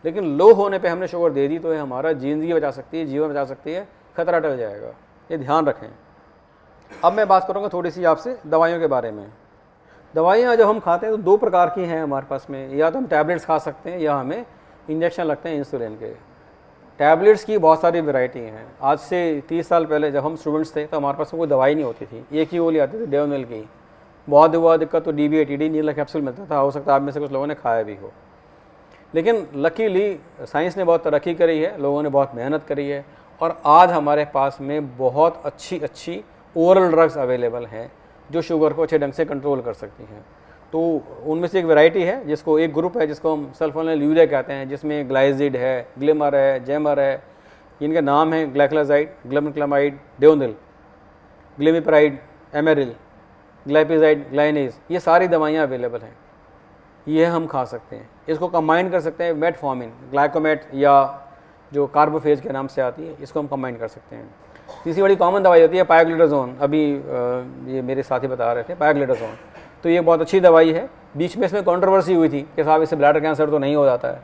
लेकिन लो होने पे हमने शुगर दे दी तो ये हमारा जिंदगी बचा सकती है, जीवन बचा सकती है, खतरा टल जाएगा, ये ध्यान रखें। अब मैं बात करूँगा थोड़ी सी आपसे दवाइयों के बारे में। दवाइयाँ जब हम खाते हैं तो 2 प्रकार की हैं हमारे पास में, या तो हम टैबलेट्स खा सकते हैं या हमें इंजेक्शन लगते हैं इंसुलिन के। टैबलेट्स की बहुत सारी वैरायटी हैं। आज से 30 साल पहले जब हम स्टूडेंट्स थे तो हमारे पास कोई दवाई नहीं होती थी, एक ही गोली आती थी डेवनिल की। बहुत हुआ दिक्कत तो DBATD नीला कैप्सूल मिलता था, हो सकता है आप में से कुछ लोगों ने खाया भी हो। लेकिन लकीली साइंस ने बहुत तरक्की करी है, लोगों ने बहुत मेहनत करी है और आज हमारे पास में बहुत अच्छी ओरल ड्रग्स अवेलेबल हैं जो शुगर को अच्छे ढंग से कंट्रोल कर सकती हैं। तो उनमें से एक वैरायटी है जिसको, एक ग्रुप है जिसको हम सल्फोनिलयूरिया कहते हैं, जिसमें ग्लाइजिड है, ग्लिमर है, जेमर है। इनके नाम हैं ग्लाइक्लाजाइड, ग्लमक्लामाइड, डेओनिल, ग्लिमिपराइड, एमेरिल, ग्लाइपेजाइड, ग्लाइनेज, ये सारी दवाइयाँ अवेलेबल हैं। ये हम खा सकते हैं। इसको कंबाइन कर सकते हैं मेटफॉर्मिन, ग्लाइकोमेट या जो कार्बोफेज के नाम से आती है, इसको हम कंबाइन कर सकते हैं। तीसरी बड़ी कॉमन दवाई होती है पायोग्लिडाजोन। अभी ये मेरे साथी बता रहे थे पायोग्लिडाजोन, तो ये बहुत अच्छी दवाई है। बीच में इसमें कंट्रोवर्सी हुई थी कि साहब इससे ब्लैडर कैंसर तो नहीं हो जाता है।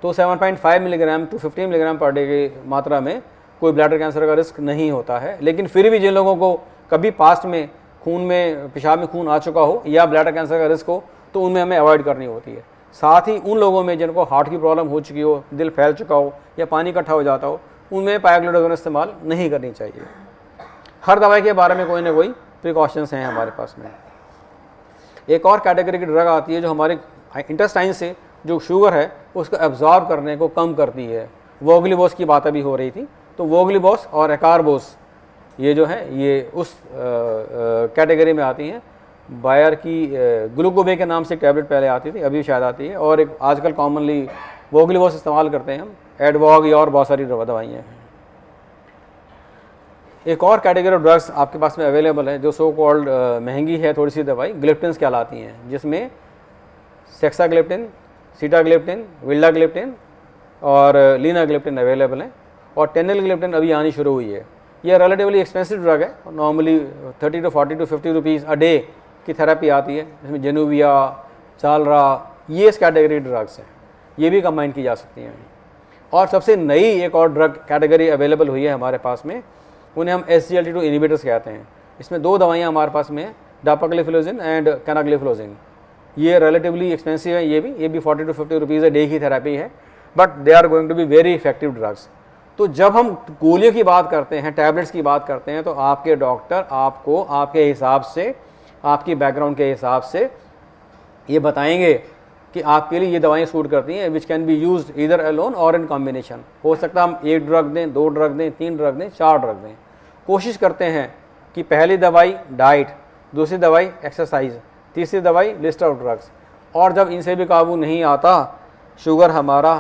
तो 7.5 milligram to 15 milligram per day की मात्रा में कोई ब्लैडर कैंसर का रिस्क नहीं होता है। लेकिन फिर भी जिन लोगों को कभी पास्ट में खून में, पेशाब में खून आ चुका हो या ब्लैडर कैंसर का रिस्क हो, तो उनमें हमें अवॉइड करनी होती है। साथ ही उन लोगों में जिनको हार्ट की प्रॉब्लम हो चुकी हो, दिल फैल चुका हो या पानी इकट्ठा हो जाता हो, उनमें पायोग्लिडाजोन इस्तेमाल नहीं करनी चाहिए। हर दवाई के बारे में कोई ना कोई प्रिकॉशंस हैं हमारे पास में। एक और कैटेगरी की ड्रग आती है जो हमारे इंटेस्टाइन से जो शुगर है उसको एब्जॉर्ब करने को कम करती है। वोगलिबोस की बात अभी हो रही थी, तो वोगलिबोस और एकारबोस ये जो है ये उस कैटेगरी में आती हैं। बायर की ग्लूकोबे के नाम से टैबलेट पहले आती थी, अभी शायद आती है, और एक आजकल कॉमनली वोगलिबोस इस्तेमाल करते हैं हम, एडवॉग या और बहुत सारी दवाइयाँ हैं। एक और कैटेगरी ऑफ ड्रग्स आपके पास में अवेलेबल है जो सो कॉल्ड महंगी है थोड़ी सी दवाई, ग्लिप्टिन्स कहलाती हैं, जिसमें सेक्साग्लिप्टिन, सीटाग्लिप्टिन, विल्डाग्लिप्टिन और लीनाग्लिप्टिन अवेलेबल हैं। और टेनिलग्लिप्टिन अभी आनी शुरू हुई है। ये रिलेटिवली एक्सपेंसिव ड्रग है, normally 30 to 40 to 50 rupees a day की थेरेपी आती है, जिसमें जेनोविया, चालरा, ये इस कैटेगरी ड्रग्स हैं, ये भी कंबाइन की जा सकती हैं। और सबसे नई एक और ड्रग कैटेगरी अवेलेबल हुई है हमारे पास में, उन्हें हम SGLT2 इनिबिटर्स कहते हैं। इसमें 2 दवाइयाँ हमारे पास में, डापाग्लिफलोजिन एंड कैनाग्लिफलोजिन। ये रिलेटिवली एक्सपेंसिव है, ये भी 40 to 50 रुपीज़ अ डे की थेरेपी है, but they are going to be very effective drugs. तो जब हम गोलियों की बात करते हैं, टैबलेट्स की बात करते हैं, तो आपके डॉक्टर आपको आपके हिसाब से, आपकी बैकग्राउंड के हिसाब से ये बताएंगे कि आपके लिए ये दवाएं सूट करती हैं, which can be used either alone और इन कॉम्बिनेशन। हो सकता है हम 1 ड्रग दें, 2 ड्रग दें, 3 ड्रग दें, 4 ड्रग दें। कोशिश करते हैं कि पहली दवाई डाइट, दूसरी दवाई एक्सरसाइज, तीसरी दवाई लिस्ट ऑफ ड्रग्स। और जब इनसे भी काबू नहीं आता शुगर हमारा,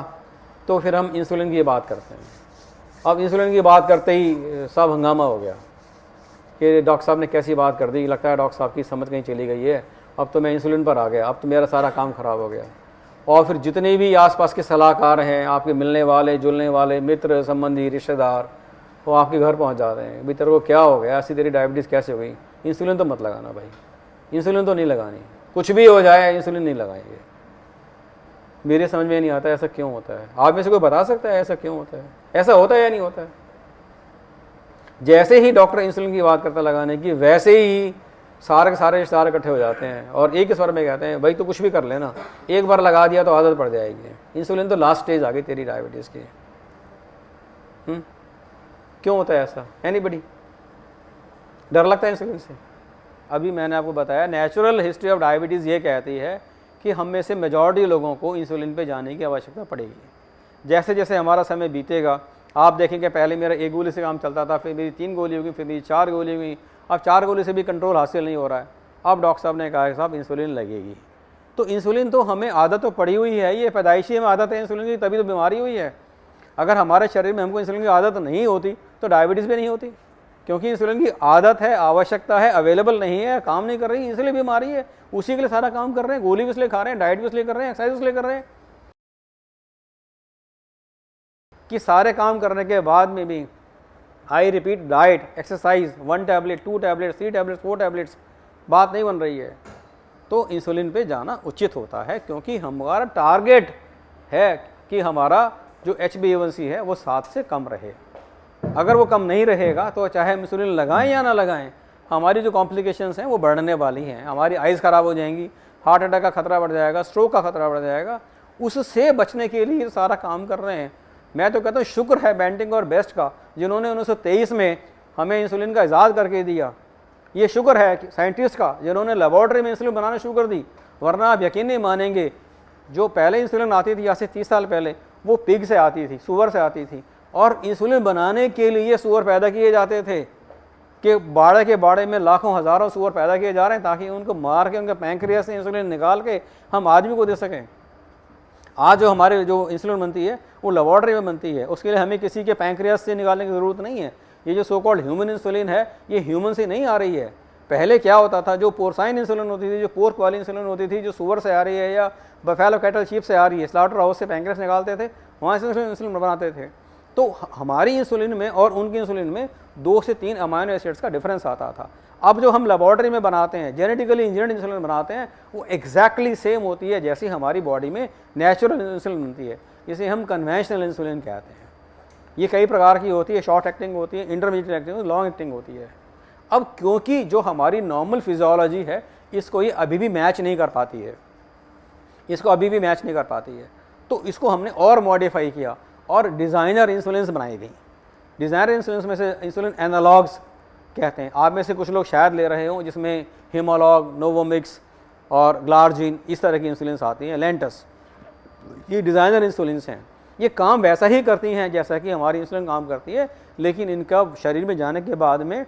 तो फिर हम इंसुलिन की बात करते हैं। अब इंसुलिन की बात करते ही सब हंगामा हो गया कि डॉक्टर साहब ने कैसी बात कर दी, लगता है डॉक्टर साहब की समझ कहीं चली गई है, अब तो मैं इंसुलिन पर आ गया, अब तो मेरा सारा काम ख़राब हो गया। और फिर जितने भी आसपास के सलाहकार हैं, आपके मिलने वाले जुलने वाले मित्र संबंधी रिश्तेदार, वो आपके घर पहुंच जाते हैं, भाई तेरे को क्या हो गया, ऐसी तेरी डायबिटीज़ कैसे हो गई, इंसुलिन तो मत लगाना भाई, इंसुलिन तो नहीं लगानी, कुछ भी हो जाए इंसुलिन नहीं लगाएंगे। मेरे समझ में नहीं आता ऐसा क्यों होता है। आप में से कोई बता सकता है ऐसा क्यों होता है? ऐसा होता है या नहीं होता है? जैसे ही डॉक्टर इंसुलिन की बात करता लगाने की, वैसे ही सारे के सारे रिश्तेदार इकट्ठे हो जाते हैं और एक ही स्वर में कहते हैं भाई तो कुछ भी कर लेना, एक बार लगा दिया तो आदत पड़ जाएगी, इंसुलिन तो लास्ट स्टेज आ गई तेरी डायबिटीज़ की। क्यों होता है ऐसा? एनीबडी? डर लगता है इंसुलिन से? अभी मैंने आपको बताया नेचुरल हिस्ट्री ऑफ डायबिटीज़ ये कहती है कि हम में से मेजॉरिटी लोगों को इंसुलिन पे जाने की आवश्यकता पड़ेगी। जैसे जैसे हमारा समय बीतेगा आप देखेंगे पहले मेरा 1 गोली से काम चलता था, फिर मेरी 3 गोली होगी, फिर मेरी 4 गोली हुई, अब 4 गोली से भी कंट्रोल हासिल नहीं हो रहा है। अब डॉक्टर साहब ने कहा कि साहब इंसुलिन लगेगी। तो इंसुलिन तो हमें आदत तो पड़ी हुई है, ये पैदाइशी हमें आदत है इंसुलिन की, तभी तो बीमारी हुई है। अगर हमारे शरीर में हमको इंसुलिन की आदत नहीं होती तो डायबिटीज़ भी नहीं होती, क्योंकि इंसुलिन की आदत है, आवश्यकता है, अवेलेबल नहीं है, काम नहीं कर रही, इसलिए बीमारी है। उसी के लिए सारा काम कर रहे हैं, गोली भी इसलिए खा रहे हैं, डाइट भी इसलिए कर रहे हैं, एक्सरसाइज इसलिए कर रहे हैं कि सारे काम करने के बाद में भी I repeat diet, exercise, 1 tablet, 2 tablet, 3 tablets, 4 tablets, बात नहीं बन रही है। तो इंसुलिन पे जाना उचित होता है, क्योंकि हमारा टारगेट है कि हमारा जो HbA1c है वो 7 से कम रहे। अगर वो कम नहीं रहेगा तो चाहे हम इंसुलिन लगाएं या ना लगाएं, हमारी जो कॉम्प्लिकेशंस हैं वो बढ़ने वाली हैं। हमारी आइज़ ख़राब हो जाएंगी, हार्ट अटैक का खतरा बढ़ जाएगा, स्ट्रोक का खतरा बढ़ जाएगा। उससे बचने के लिए सारा काम कर रहे हैं। मैं तो कहता हूँ शुक्र है बेंटिंग और बेस्ट का, जिन्होंने 1923 में हमें इंसुलिन का इजाद करके दिया। ये शुक्र है कि साइंटिस्ट का, जिन्होंने लेबॉर्ट्री में इंसुलिन बनाना शुरू कर दी। वरना आप यकीन नहीं मानेंगे, जो पहले इंसुलिन आती थी आज से 30 साल पहले, वो पिग से आती थी, सूअर से आती थी, और इंसुलिन बनाने के लिए सूअर पैदा किए जाते थे कि बाड़े के बाड़े में लाखों हज़ारों सूअर पैदा किए जा रहे हैं ताकि उनको मार के उनके पैंक्रियास से इंसुलिन निकाल के हम आदमी को दे सकें। आज जो हमारे जो इंसुलिन बनती है वो लेबॉर्ट्री में बनती है, उसके लिए हमें किसी के पैंक्रियास से निकालने की ज़रूरत नहीं है। ये जो सो कॉल्ड ह्यूमन इंसुलिन है ये ह्यूमन से नहीं आ रही है। पहले क्या होता था, जो पोर्साइन इंसुलिन होती थी, जो पोर्क वाली इंसुलिन होती थी, जो सूअर से आ रही है या बफेलो कैटल शीप से आ रही है, स्लॉटर हाउस से पैंक्रियास निकालते थे, वहाँ से इंसुलिन बनाते थे। तो हमारी इंसुलिन में और उनकी इंसुलिन में 2 से 3 अमाइनो एसिड्स का डिफरेंस आता था। अब जो हम लेबॉर्ट्री में बनाते हैं, जेनेटिकली इंजीनियर्ड इंसुलिन बनाते हैं, वो एग्जैक्टली सेम होती है जैसी हमारी बॉडी में नेचुरल इंसुलिन बनती है। इसे हम कन्वेंशनल इंसुलिन कहते हैं। ये कई प्रकार की होती है, शॉर्ट एक्टिंग होती है, इंटरमीडिएट एक्टिंग, लॉन्ग एक्टिंग होती है। अब क्योंकि जो हमारी नॉर्मल फिजियोलॉजी है इसको ये अभी भी मैच नहीं कर पाती है, तो इसको हमने और मॉडिफाई किया और डिज़ाइनर इंसुलिन बनाई गई। डिज़ाइनर इंसुलिन में से इंसुलिन एनालॉग्स कहते हैं। आप में से कुछ लोग शायद ले रहे हों, जिसमें हिमोलॉग, नोवोमिक्स और ग्लार्जिन इस तरह की इंसुलिन आती हैं, लेंटस, ये डिज़ाइनर इंसुलिन हैं। ये काम वैसा ही करती हैं जैसा कि हमारी इंसुलिन काम करती है, लेकिन इनका शरीर में जाने के बाद में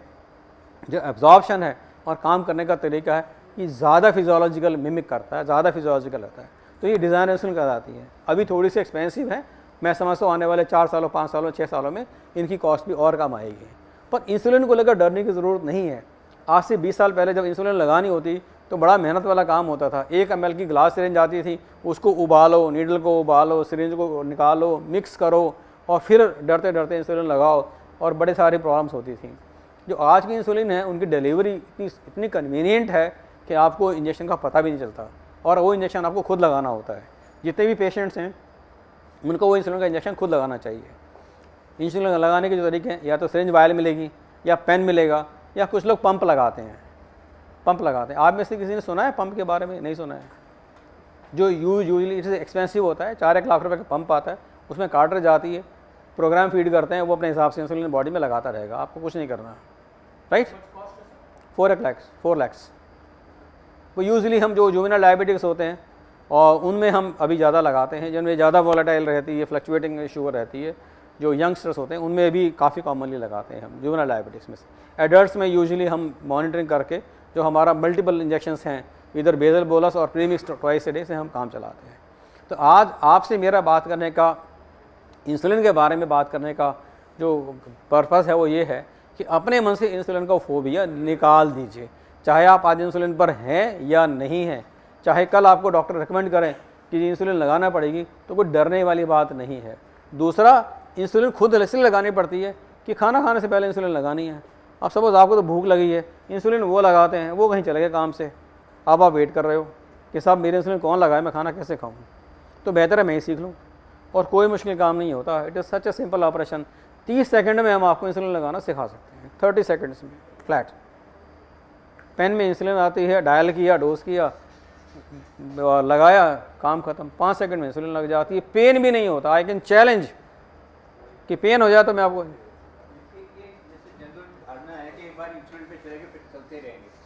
जो एब्जॉर्प्शन है और काम करने का तरीका है ये ज़्यादा फिजियोलॉजिकल मिमिक करता है, ज़्यादा फिजियोलॉजिकल रहता है। तो ये डिज़ाइनर इंसुलिन कहलाती है। अभी थोड़ी सी एक्सपेंसिव है, मैं समझता हूँ आने वाले 4 सालों, 5 सालों, 6 सालों में इनकी कॉस्ट भी और कम आएगी। पर इंसुलिन को लेकर डरने की ज़रूरत नहीं है। आज से 20 साल पहले जब इंसुलिन लगानी होती तो बड़ा मेहनत वाला काम होता था। 1 ml की ग्लास सिरिंज आती थी, उसको उबालो, नीडल को उबालो, सिरिंज को निकालो, मिक्स करो और फिर डरते डरते इंसुलिन लगाओ, और बड़े सारी प्रॉब्लम्स होती थी। जो आज की इंसुलिन है उनकी डिलीवरी इतनी कन्वीनियंट है कि आपको इंजेक्शन का पता भी नहीं चलता, और वो इंजेक्शन आपको खुद लगाना होता है। जितने भी पेशेंट्स हैं उनको वो इंसुलिन का इंजेक्शन खुद लगाना चाहिए। इंसुलिन लगाने के जो तरीके हैं, या तो सिरिंज वायल मिलेगी या पेन मिलेगा, या कुछ लोग पंप लगाते हैं। आप में से किसी ने सुना है पंप के बारे में? नहीं सुना है। जो यूजली इट्स एक्सपेंसिव होता है, 4-1 लाख रुपए का पंप आता है, उसमें कार्ट्रिज आती है, प्रोग्राम फीड करते हैं, वो अपने हिसाब से इंसुलिन बॉडी में लगाता रहेगा, आपको कुछ नहीं करना, राइट। 4 लाख। वो यूजली हम जो जुवेनाइल डायबिटिक्स होते हैं और उनमें हम अभी ज़्यादा लगाते हैं, जिनमें ज़्यादा वोलेटाइल रहती है, फ्लक्चुएटिंग शुगर रहती है, जो यंगस्टर्स होते हैं उनमें भी काफ़ी कॉमनली लगाते हैं हम जुवेनाइल डायबिटिक्स में से। एडल्ट्स में यूजुअली हम मॉनिटरिंग करके जो हमारा मल्टीपल इंजेक्शंस हैं, इधर बेजल बोलस और प्रीमिक्स ट्वाइस ए डे से हम काम चलाते हैं। तो आज आपसे मेरा बात करने का, इंसुलिन के बारे में बात करने का जो पर्पस है वो ये है कि अपने मन से इंसुलिन का फोबिया निकाल दीजिए। चाहे आप आज इंसुलिन पर हैं या नहीं हैं, चाहे कल आपको डॉक्टर रिकमेंड करें कि इंसुलिन लगाना पड़ेगी, तो कोई डरने वाली बात नहीं है। दूसरा, इंसुलिन खुद इसलिए लगानी पड़ती है कि खाना खाने से पहले इंसुलिन लगानी है। अब सपोज आपको तो भूख लगी है, इंसुलिन वो लगाते हैं, वो कहीं चले गए काम से, अब आप वेट कर रहे हो कि साहब मेरे इंसुलिन कौन लगाए, मैं खाना कैसे खाऊं। तो बेहतर है मैं ही सीख लूँ, और कोई मुश्किल काम नहीं होता। It is such a simple operation. 30 second में हम आपको इंसुलिन लगाना सिखा सकते हैं, 30 सेकंड्स में फ्लैट। पेन में इंसुलिन आती है, डायल किया, डोज किया, लगाया, काम खत्म। 5 सेकंड में इंसुलिन लग जाती है, पेन भी नहीं होता। आई कैन चैलेंज कि पेन हो जाए तो मैं आपको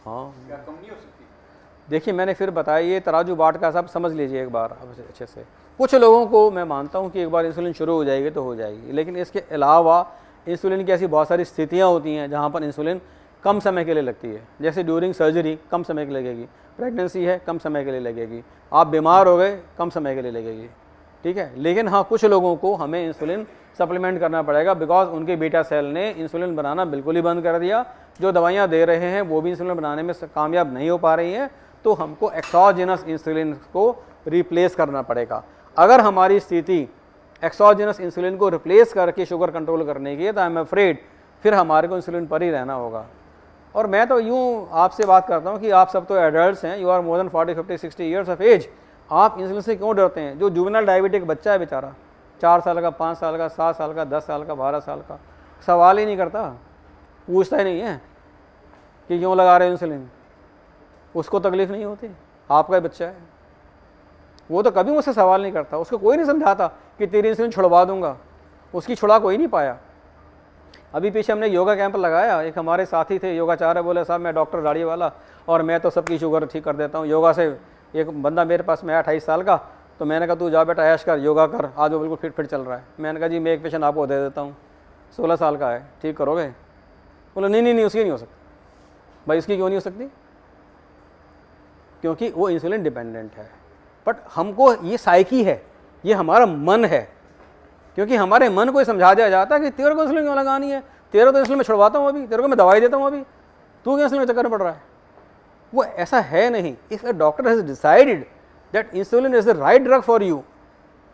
हाँ कम नहीं हो सकती। देखिए मैंने फिर बताया, ये तराजू बाट का साहब समझ लीजिए एक बार अब अच्छे से। कुछ लोगों को मैं मानता हूँ कि एक बार इंसुलिन शुरू हो जाएगी तो हो जाएगी, लेकिन इसके अलावा इंसुलिन की ऐसी बहुत सारी स्थितियाँ होती हैं जहाँ पर इंसुलिन कम समय के लिए लगती है। जैसे ड्यूरिंग सर्जरी कम समय के लिए लगेगी, प्रेगनेंसी है कम समय के लिए लगेगी, आप बीमार हो गए कम समय के लिए लगेगी, ठीक है। लेकिन हाँ, कुछ लोगों को हमें इंसुलिन सप्लीमेंट करना पड़ेगा, बिकॉज उनके बीटा सेल ने इंसुलिन बनाना बिल्कुल ही बंद कर दिया। जो दवाइयाँ दे रहे हैं वो भी इंसुलिन बनाने में कामयाब नहीं हो पा रही हैं, तो हमको एक्सोजेनस इंसुलिन को रिप्लेस करना पड़ेगा। अगर हमारी स्थिति एक्सोजेनस इंसुलिन को रिप्लेस करके शुगर कंट्रोल करने की है तो आई एम अफ्रेड फिर हमारे को इंसुलिन पर ही रहना होगा। और मैं तो यूँ आपसे बात करता हूँ कि आप सब तो एडल्ट्स हैं, you are more than 40, 50, 60 years of age, आप इंसुलिन से क्यों डरते हैं? जो जुवेनाइल डायबिटिक बच्चा है बेचारा, 4 साल का, 5 साल का, 7 साल का, 10 साल का, 12 साल का, सवाल ही नहीं करता, पूछता ही नहीं है कि क्यों लगा रहे हो इंसुलिन, उसको तकलीफ नहीं होती। आपका बच्चा है, वो तो कभी मुझसे सवाल नहीं करता, उसको कोई नहीं समझाता कि तेरी इंसुलिन छुड़वा दूंगा, उसकी छुड़ा कोई नहीं पाया। अभी पीछे हमने योगा कैंप लगाया, एक हमारे साथी थे योगाचार्य, बोले साहब मैं डॉक्टर दाढ़ी वाला और मैं तो सबकी शुगर ठीक कर देता हूँ योगा से। एक बंदा मेरे पास में आया 28 साल का, तो मैंने कहा तू जा बेटा ऐश कर, योगा कर, आज वो बिल्कुल फिट चल रहा है। मैंने कहा जी मैं एक पेशेंट आपको दे देता हूँ, 16 साल का है, ठीक करोगे? बोले नहीं नहीं नहीं, उसकी नहीं हो सकती। भाई इसकी क्यों नहीं हो सकती? क्योंकि वो इंसुलिन डिपेंडेंट है। बट हमको ये साइकी है, ये हमारा मन है, क्योंकि हमारे मन को समझा दिया जाता है कि तेरे को इंसुलिन क्यों लगानी है, तेरे तो इंसुलिन में छुड़वाता हूँ अभी, तेरे को मैं दवाई देता हूँ अभी, तू क्यों इंसुलिन में चक्कर पड़ रहा है? वो ऐसा है नहीं। If a doctor has decided that insulin is the right drug for you,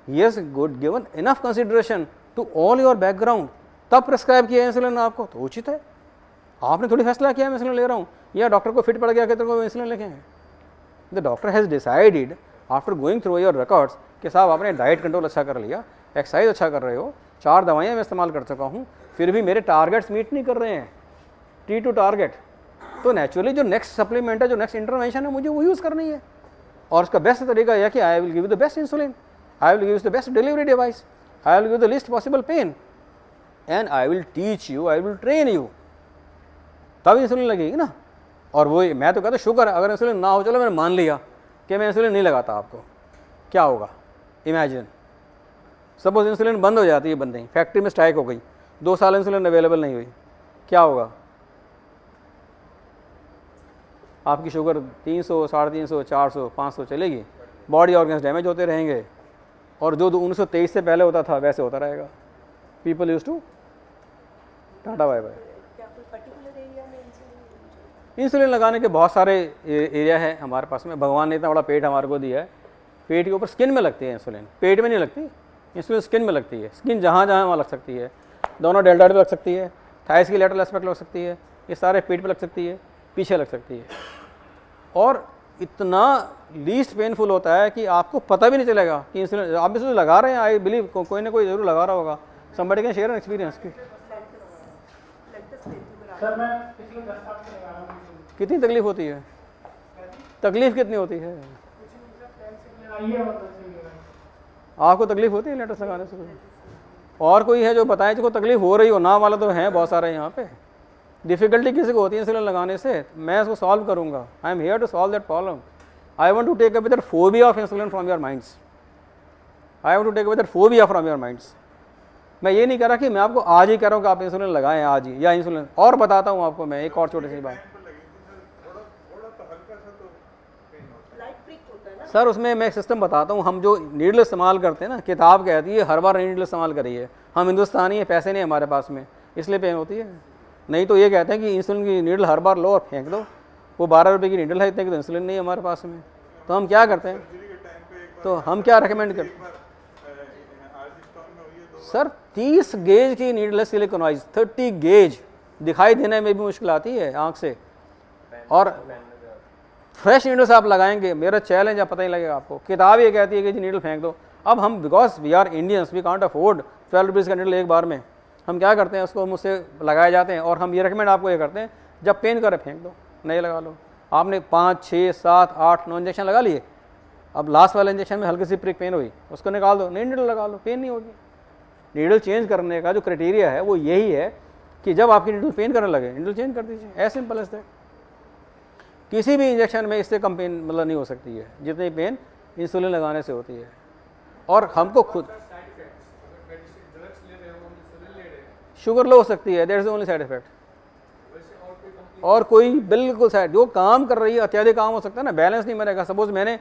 he has given enough consideration to all your background, तब प्रिस्क्राइब किया इंसुलिन आपको, तो उचित है। आपने थोड़ी फैसला किया मैं इंसुलिन ले रहा हूँ, या डॉक्टर को फिट पड़ गया कि तेरे को इंसुलिन लेके हैं। The doctor has decided after going through your records कि साहब आपने डाइट कंट्रोल अच्छा कर लिया, एक्सरसाइज अच्छा कर रहे हो, 4 दवाइयाँ मैं इस्तेमाल कर चुका हूँ, फिर भी मेरे टारगेट्स मीट नहीं कर रहे हैं, T2 टारगेट, तो नेचुरली जो नेक्स्ट सप्लीमेंट है, जो नेक्स्ट इंटरवेंशन है, मुझे वो यूज़ करनी है। और उसका बेस्ट तरीका यह कि I will give you the best insulin, I will give you the best delivery device, I will give the least possible pain, and I will teach you, I will train you, तब insulin लगेगी ना। और वो मैं तो कहता sugar है, अगर इंसुलिन ना हो, चलो मैंने मान लिया कि मैं इंसुलिन नहीं लगाता, आपको क्या होगा? इमेजिन सपोज इंसुलिन बंद हो जाती है, बंद नहीं, फैक्ट्री में स्ट्राइक हो गई, 2 साल इंसुलिन अवेलेबल नहीं हुई, क्या होगा? आपकी शुगर 300, 350, 400, 500 चलेगी, बॉडी ऑर्गन्स डैमेज होते रहेंगे, और जो 1923 से पहले होता था वैसे होता रहेगा। People use to tata bye bye. Insulin लगाने के बहुत सारे एरिया है हमारे पास में, भगवान ने इतना बड़ा पेट हमारे को दिया है, पेट के ऊपर स्किन में लगती है इंसुलिन, पेट में नहीं लगती इंसुलिन, स्किन में लगती है। स्किन जहाँ जहाँ वहाँ लग सकती है, दोनों डेल्टा पे लग सकती है, थाइस की लेटरल एस्पेक्ट लग सकती है, ये सारे पेट पे लग सकती है, पीछे लग सकती है, और इतना लीस्ट पेनफुल होता है कि आपको पता भी नहीं चलेगा कि इंसुलिन आप इसमें लगा रहे हैं। आई बिलीव कोई ना कोई जरूर लगा रहा होगा। Somebody can share an experience. Sir मैं पिछले 10 साल से लगा रहा हूँ। कितनी तकलीफ होती है? तकलीफ कितनी होती है? आपको तकलीफ होती है लेटेस्ट लगाने से? और कोई है जो बताएं जिसको तकलीफ हो रही हो? ना वाला तो हैं बहुत सारे यहाँ पे। डिफिकल्टी किसी को होती है इंसुलिन लगाने से, मैं इसको सॉल्व करूँगा। I am here to solve that problem. I want to take away that phobia of insulin from your minds. I want to take away that phobia from your minds. मैं ये नहीं कह रहा कि मैं आपको आज ही कह रहा हूँ कि आप इंसुलिन लगाएं आज ही, या इंसुलिन। और बताता हूँ आपको मैं एक और छोटी सी बात सर, उसमें मैं एक सिस्टम बताता हूँ। हम जो नीडल इस्तेमाल करते हैं ना, किताब कहती है हर बार नीडल इस्तेमाल करिए। हम हिंदुस्तानी है, पैसे नहीं हमारे पास में, इसलिए पेन होती है। नहीं तो ये कहते हैं कि इंसुलिन की नीडल हर बार लो और फेंक दो। वो 12 रुपये की नीडल है, इतने की तो इंसुलिन नहीं है हमारे पास में। तो हम क्या करते हैं? तो हम क्या रिकमेंड करते हैं? सर 30 गेज की नीडल है, सिलिकॉनाइज 30 गेज, दिखाई देने में भी मुश्किल आती है आँख से। और फ्रेश नीडल्स आप लगाएंगे, मेरा चैलेंज है, पता ही लगेगा आपको। किताब ये कहती है कि जी नीडल फेंक दो, अब हम because we are Indians we can't afford 12 rupees का नीडल एक बार में, हम क्या करते हैं उसको मुझसे लगाए जाते हैं और हम ये रिकमेंड आपको ये करते हैं जब पेन करे फेंक दो, नहीं लगा लो। आपने 5, 6, 7, 8, 9 इंजेक्शन लगा लिए, अब लास्ट वाले इंजेक्शन में हल्की सी प्रिक पेन हुई, उसको निकाल दो, नई नीडल लगा लो, पेन नहीं होगी। नीडल चेंज करने का जो क्राइटेरिया है वो यही है कि जब आपकी नीडल पेन करने लगे नीडल चेंज कर दीजिए, एज सिंपल एज दैट। किसी भी इंजेक्शन में इससे कम पेन मतलब नहीं हो सकती है जितनी पेन इंसुलिन लगाने से होती है। और हमको खुद शुगर लो हो सकती है, that is only side effect, और कोई बिल्कुल साइड जो काम कर रही है अत्याधिक काम हो सकता है ना, बैलेंस नहीं बनेगा। सपोज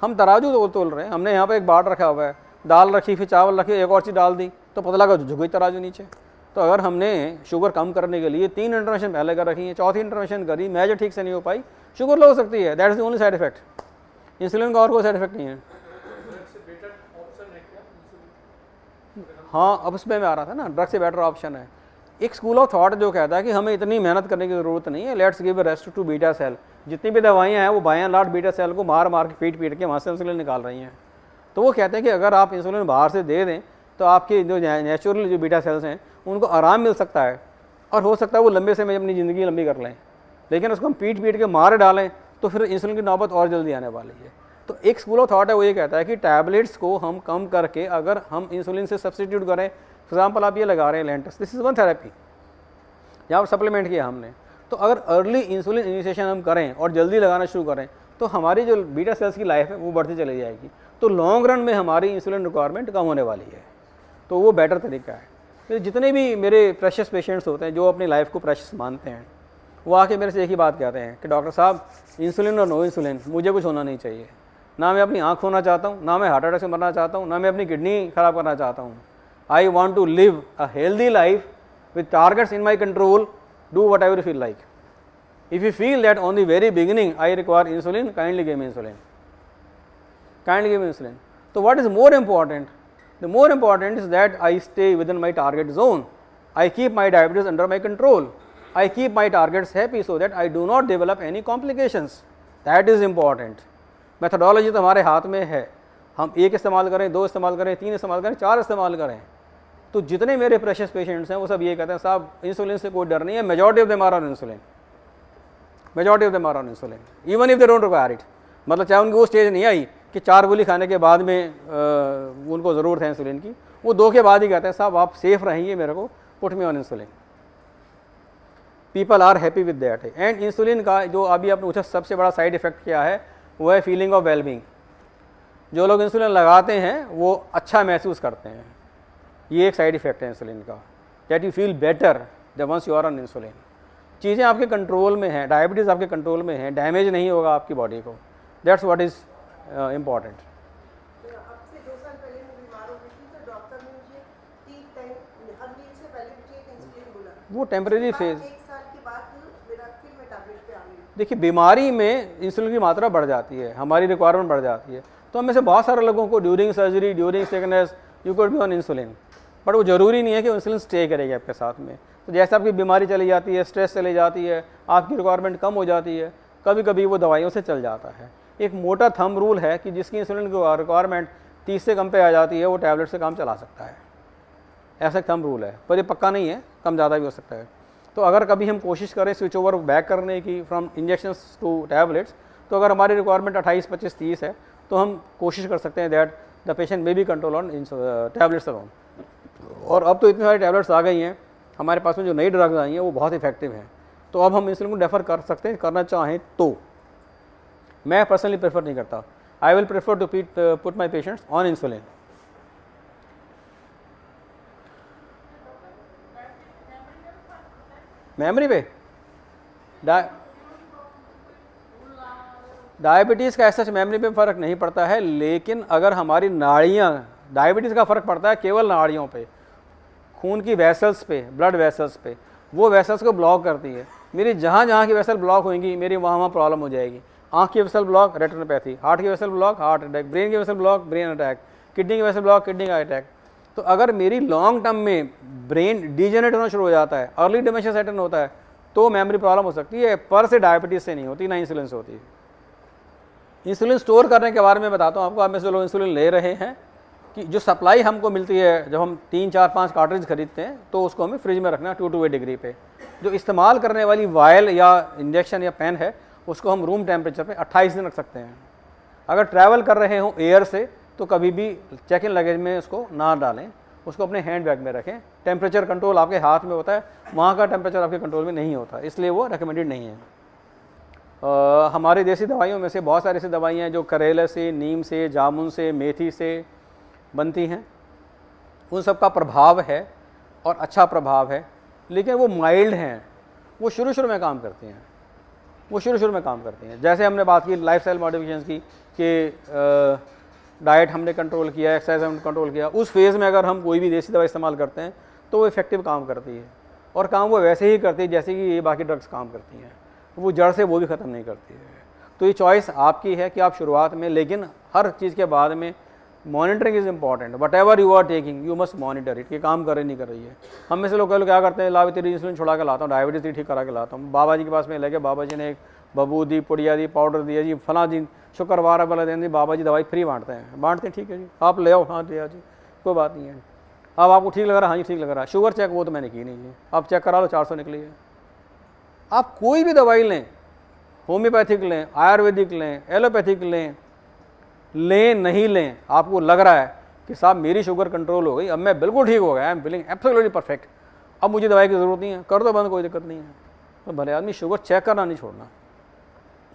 हम तराजू तोल रहे हैं, हमने यहाँ पे एक बाट रखा हुआ है, दाल रखी, फिर चावल रखी, एक और चीज़ डाल दी तो पता लगा झुक गई तराजू नीचे। तो अगर हमने शुगर कम करने के लिए 3 इंटरवेंशन पहले कर रखी है, चौथी इंटरवेंशन करी, मेजर ठीक से नहीं हो पाई, शुगर लो हो सकती है, that is the only side effect. Insulin का और कोई साइड इफेक्ट नहीं है। हाँ, अब उसमें मैं आ रहा था ना, ड्रग से बेटर ऑप्शन है। एक स्कूल ऑफ थॉट जो कहता है कि हमें इतनी मेहनत करने की ज़रूरत नहीं है, let's give rest to beta cell. जितनी भी दवाइयाँ हैं वो by and large beta cell को मार मार के पीट के वहाँ से इंसुलिन निकाल रही हैं। तो वो कहते हैं कि अगर आप इंसुलिन बाहर से दे दें तो आपके जो नेचुरल जो बीटा सेल्स हैं उनको आराम मिल सकता है, और हो सकता है वो लंबे समय अपनी ज़िंदगी लंबी कर लें। लेकिन उसको हम पीट के मार डालें तो फिर इंसुलिन की नौबत और जल्दी आने वाली है। तो एक स्कूल ऑफ थॉट है वो ये कहता है कि टैबलेट्स को हम कम करके अगर हम इंसुलिन से सब्स्टिट्यूट करें, फॉर एग्जाम्पल आप ये लगा रहे हैं Lantus, this is one therapy, यहाँ पर सप्लीमेंट किया हमने। तो अगर अर्ली इंसुलिन इनिशिएशन हम करें और जल्दी लगाना शुरू करें तो हमारी जो बीटा सेल्स की लाइफ है वो बढ़ती चली जाएगी, तो लॉन्ग रन में हमारी इंसुलिन रिक्वायरमेंट कम होने वाली है। तो वो बेटर तरीका है। तो जितने भी मेरे प्रेशियस पेशेंट्स होते हैं जो अपनी लाइफ को प्रेशियस मानते हैं, वो आके मेरे से एक ही बात कहते हैं कि डॉक्टर साहब इंसुलिन और नो इंसुलिन मुझे कुछ होना नहीं चाहिए, ना मैं अपनी आँख खोना चाहता हूँ, ना मैं हार्ट अटैक से मरना चाहता हूँ, ना मैं अपनी किडनी ख़राब करना चाहता हूँ। I want to live a healthy life with targets in my control, do whatever you feel like. If you feel that on the very beginning I require insulin, kindly give me insulin. Kindly give me insulin. So what is more important? The more important is that I stay within my target zone. I keep my diabetes under my control. I keep my targets happy so that I do not develop any complications. That is important. Methodology तो हमारे हाथ में है, हम 1 इस्तेमाल करें, 2 इस्तेमाल करें, 3 इस्तेमाल करें, 4 इस्तेमाल करें। तो जितने मेरे प्रेशियस पेशेंट्स हैं वो सब ये कहते हैं साहब इंसुलिन से कोई डर नहीं है, majority of them are on insulin, majority of them are on insulin even if they don't require it. मतलब चाहे उनकी वो स्टेज नहीं आई कि 4 गोली खाने के बाद में उनको ज़रूरत है इंसुलिन की, वो 2 के बाद ही कहते हैं साहब आप सेफ रहेंगे, मेरे को put me on insulin. People are happy with that. And insulin का जो अभी आपने पूछा सबसे बड़ा साइड इफेक्ट क्या है, वो है फीलिंग ऑफ वेलबींग। जो लोग इंसुलिन लगाते हैं वो अच्छा महसूस करते हैं, ये एक साइड इफेक्ट है इंसुलिन का, that you feel better the once you are on insulin. चीज़ें आपके कंट्रोल में हैं, डायबिटीज़ आपके कंट्रोल में है, डैमेज नहीं होगा आपकी बॉडी को, दैट्स व्हाट इज़ इम्पॉर्टेंट। अब से 2 साल पहले मैं बीमार हो गई थी तो डॉक्टर ने मुझे 3 टाइम हर मील से पहले मुझे एक इंसुलिन बोला, वो टेम्परेरी फेज। 1 साल के बाद मेरा फिर मैं टैबलेट पे आ गई। देखिए बीमारी में इंसुलिन की मात्रा बढ़ जाती है, हमारी रिक्वायरमेंट बढ़ जाती है, तो हम में से बहुत सारे लोगों को during surgery, during sickness you could be on insulin, but वो ज़रूरी नहीं है कि इंसुलिन स्टे करेगी आपके साथ में। तो जैसे आपकी बीमारी चली जाती है, स्ट्रेस चली जाती है, आपकी रिक्वायरमेंट कम हो जाती है, कभी कभी वो दवाइयों से चल जाता है। एक मोटा थंब रूल है कि जिसकी इंसुलिन की रिक्वायरमेंट 30 से कम पे आ जाती है वो टैबलेट से काम चला सकता है, ऐसा थंब रूल है, पर ये पक्का नहीं है, कम ज़्यादा भी हो सकता है। तो अगर कभी हम कोशिश करें स्विच ओवर बैक करने की फ्रॉम इंजेक्शंस टू टैबलेट्स, तो अगर हमारी रिक्वायरमेंट 28, 25, 30 है तो हम कोशिश कर सकते हैं that the patient may be control on tablets alone. और अब तो इतनी सारी टैबलेट्स आ गई हैं हमारे पास में, जो नई ड्रग्स आई हैं वो बहुत इफेक्टिव हैं, तो अब हम इंसुलिन को डेफर कर सकते हैं, करना चाहें तो। मैं पर्सनली प्रेफर नहीं करता, I will prefer to put my patients on insulin. Memory पे डायबिटीज़ का ऐसा मेमोरी पे फ़र्क नहीं पड़ता है, लेकिन अगर हमारी नाड़ियाँ, डायबिटीज़ का फ़र्क पड़ता है केवल नाड़ियों पे, खून की वेसल्स पे, ब्लड वेसल्स पे, वो वेसल्स को ब्लॉक करती है। मेरी जहाँ जहाँ की वेसल ब्लॉक होंगी मेरी वहाँ प्रॉब्लम हो जाएगी। आँख की वेसल ब्लॉक, रेटिनोपैथी, हार्ट की vessel block, heart attack, brain की vessel block, brain attack, kidney की वेसल ब्लॉक, किडनी का अटैक। तो अगर मेरी लॉन्ग टर्म में ब्रेन डिजेनरेट होना शुरू हो जाता है, अर्ली डिमेंशिया सेट इन होता है, तो मेमोरी प्रॉब्लम हो सकती है, पर से डायबिटीज़ से नहीं होती, ना इंसुलिन से होती है। इंसुलिन स्टोर करने के बारे में बताता हूँ आपको। आप में से लोग इंसुलिन ले रहे हैं, कि जो सप्लाई हमको मिलती है जब हम 3, 4, 5 कार्ट्रिज खरीदते हैं तो उसको हमें फ्रिज में रखना 2 to 8 डिग्री पे। जो इस्तेमाल करने वाली वायल या इंजेक्शन या पेन है उसको हम रूम टेम्परेचर पे 28 दिन रख सकते हैं। अगर ट्रैवल कर रहे हों एयर से तो कभी भी चेक इन लगेज में उसको ना डालें, उसको अपने हैंड बैग में रखें। टेम्परेचर कंट्रोल आपके हाथ में होता है, वहाँ का टेम्परेचर आपके कंट्रोल में नहीं होता, इसलिए वो रिकमेंडेड नहीं है। हमारी देसी दवाइयों में से बहुत सारी ऐसी दवाइयाँ हैं जो करेले से, नीम से, जामुन से, मेथी से बनती हैं। उन सब का प्रभाव है और अच्छा प्रभाव है, लेकिन वो माइल्ड हैं, वो शुरू में काम करती हैं, वो शुरू में काम करती हैं। जैसे हमने बात की लाइफस्टाइल मॉडिफिकेशन की कि डाइट हमने कंट्रोल किया, एक्सरसाइज हमने कंट्रोल किया, उस फेज़ में अगर हम कोई भी देसी दवाई इस्तेमाल करते हैं तो वो इफेक्टिव काम करती है, और काम वो वैसे ही करती है जैसे कि ये बाकी ड्रग्स काम करती हैं, वो जड़ से वो भी ख़त्म नहीं करती है। तो ये चॉइस आपकी है कि आप शुरुआत में, लेकिन हर चीज़ के बाद में monitoring is important. Whatever you are taking you must monitor it, कि काम कर रही नहीं कर रही है। हम में से लोग क्या करते हैं, लाभ तेरी इंसुलिन छुड़ा के लाता हूँ, डायबिटीज़ ठीक करा के लाता हूँ, बाबा जी के पास में लेके बाबा जी ने एक बबू दी, पुड़िया दी, पाउडर दिया जी, फला जी शुक्रवार वाला दिन जी बाबा जी दवाई फ्री बांटते हैं, ठीक है जी, आप ले आओ, हाँ लिया जी, कोई बात नहीं है। अब आपको ठीक लग रहा है, हाँ जी ठीक लग रहा है। शुगर चेक वो तो मैंने की नहीं है, आप चेक करा लो 400 निकली है। आप कोई भी दवाई लें, होम्योपैथिक लें, आयुर्वेदिक लें, एलोपैथिक लें नहीं लें, आपको लग रहा है कि साहब मेरी शुगर कंट्रोल हो गई, अब मैं बिल्कुल ठीक हो गया, I am feeling absolutely perfect, अब मुझे दवाई की ज़रूरत नहीं है, कर दो बंद, कोई दिक्कत नहीं है। तो भले आदमी शुगर चेक करना नहीं छोड़ना,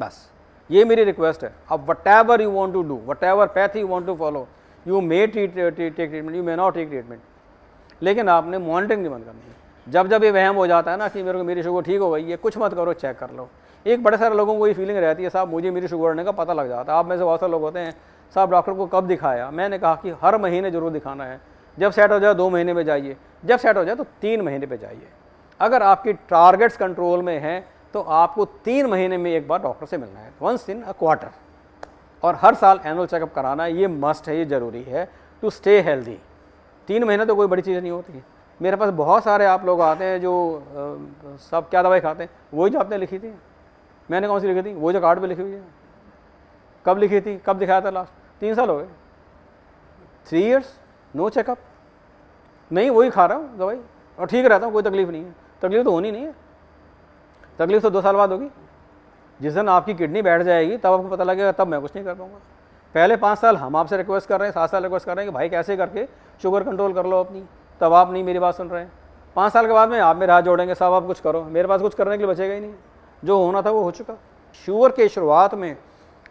बस ये मेरी रिक्वेस्ट है। अब whatever you want to do, whatever path you want to follow, you may take treatment, you may not take treatment, लेकिन आपने मॉनिटरिंग नहीं बंद करनी है। जब जब ये वहम हो जाता है ना कि मेरी शुगर ठीक हो गई है, कुछ मत करो, चेक कर लो। एक बड़े सारे लोगों को ये फीलिंग रहती है साहब मुझे मेरी शुगर बढ़ने का पता लग जाता है। आप में से बहुत सारे लोग होते हैं साहब डॉक्टर को कब दिखाया, मैंने कहा कि हर महीने ज़रूर दिखाना है। जब सेट हो जाए 2 महीने में जाइए, जब सेट हो जाए तो 3 महीने पे जाइए। अगर आपकी टारगेट्स कंट्रोल में हैं तो आपको 3 महीने में एक बार डॉक्टर से मिलना है, वंस इन अ क्वार्टर, और हर साल एनुअल चेकअप कराना है, ये मस्ट है, ये ज़रूरी है टू स्टे हेल्दी। 3 महीने तो कोई बड़ी चीज़ नहीं होती। मेरे पास बहुत सारे आप लोग आते हैं जो सब क्या दवाई खाते हैं, वही जो आपने लिखी थी, मैंने कौन सी लिखी थी, वो जो कार्ड पे लिखी हुई है, कब लिखी थी, कब दिखाया था लास्ट, 3 साल हो गए, 3 years नो चेकअप, नहीं वही खा रहा हूँ दवाई और ठीक रहता हूँ, कोई तकलीफ नहीं है। तकलीफ तो होनी नहीं है, तकलीफ तो 2 साल बाद होगी। जिस दिन आपकी किडनी बैठ जाएगी तब आपको पता लगेगा, तब मैं कुछ नहीं कर पाऊँगा। पहले 5 साल हम आपसे रिक्वेस्ट कर रहे हैं, 7 साल रिक्वेस्ट कर रहे हैं कि भाई कैसे करके शुगर कंट्रोल कर लो अपनी, तब आप नहीं मेरी बात सुन रहे हैं। 5 साल के बाद में आप मेरे हाथ जोड़ेंगे, साहब आप कुछ करो, मेरे पास कुछ करने के लिए बचेगा ही नहीं, जो होना था वो हो चुका। शुगर के शुरुआत में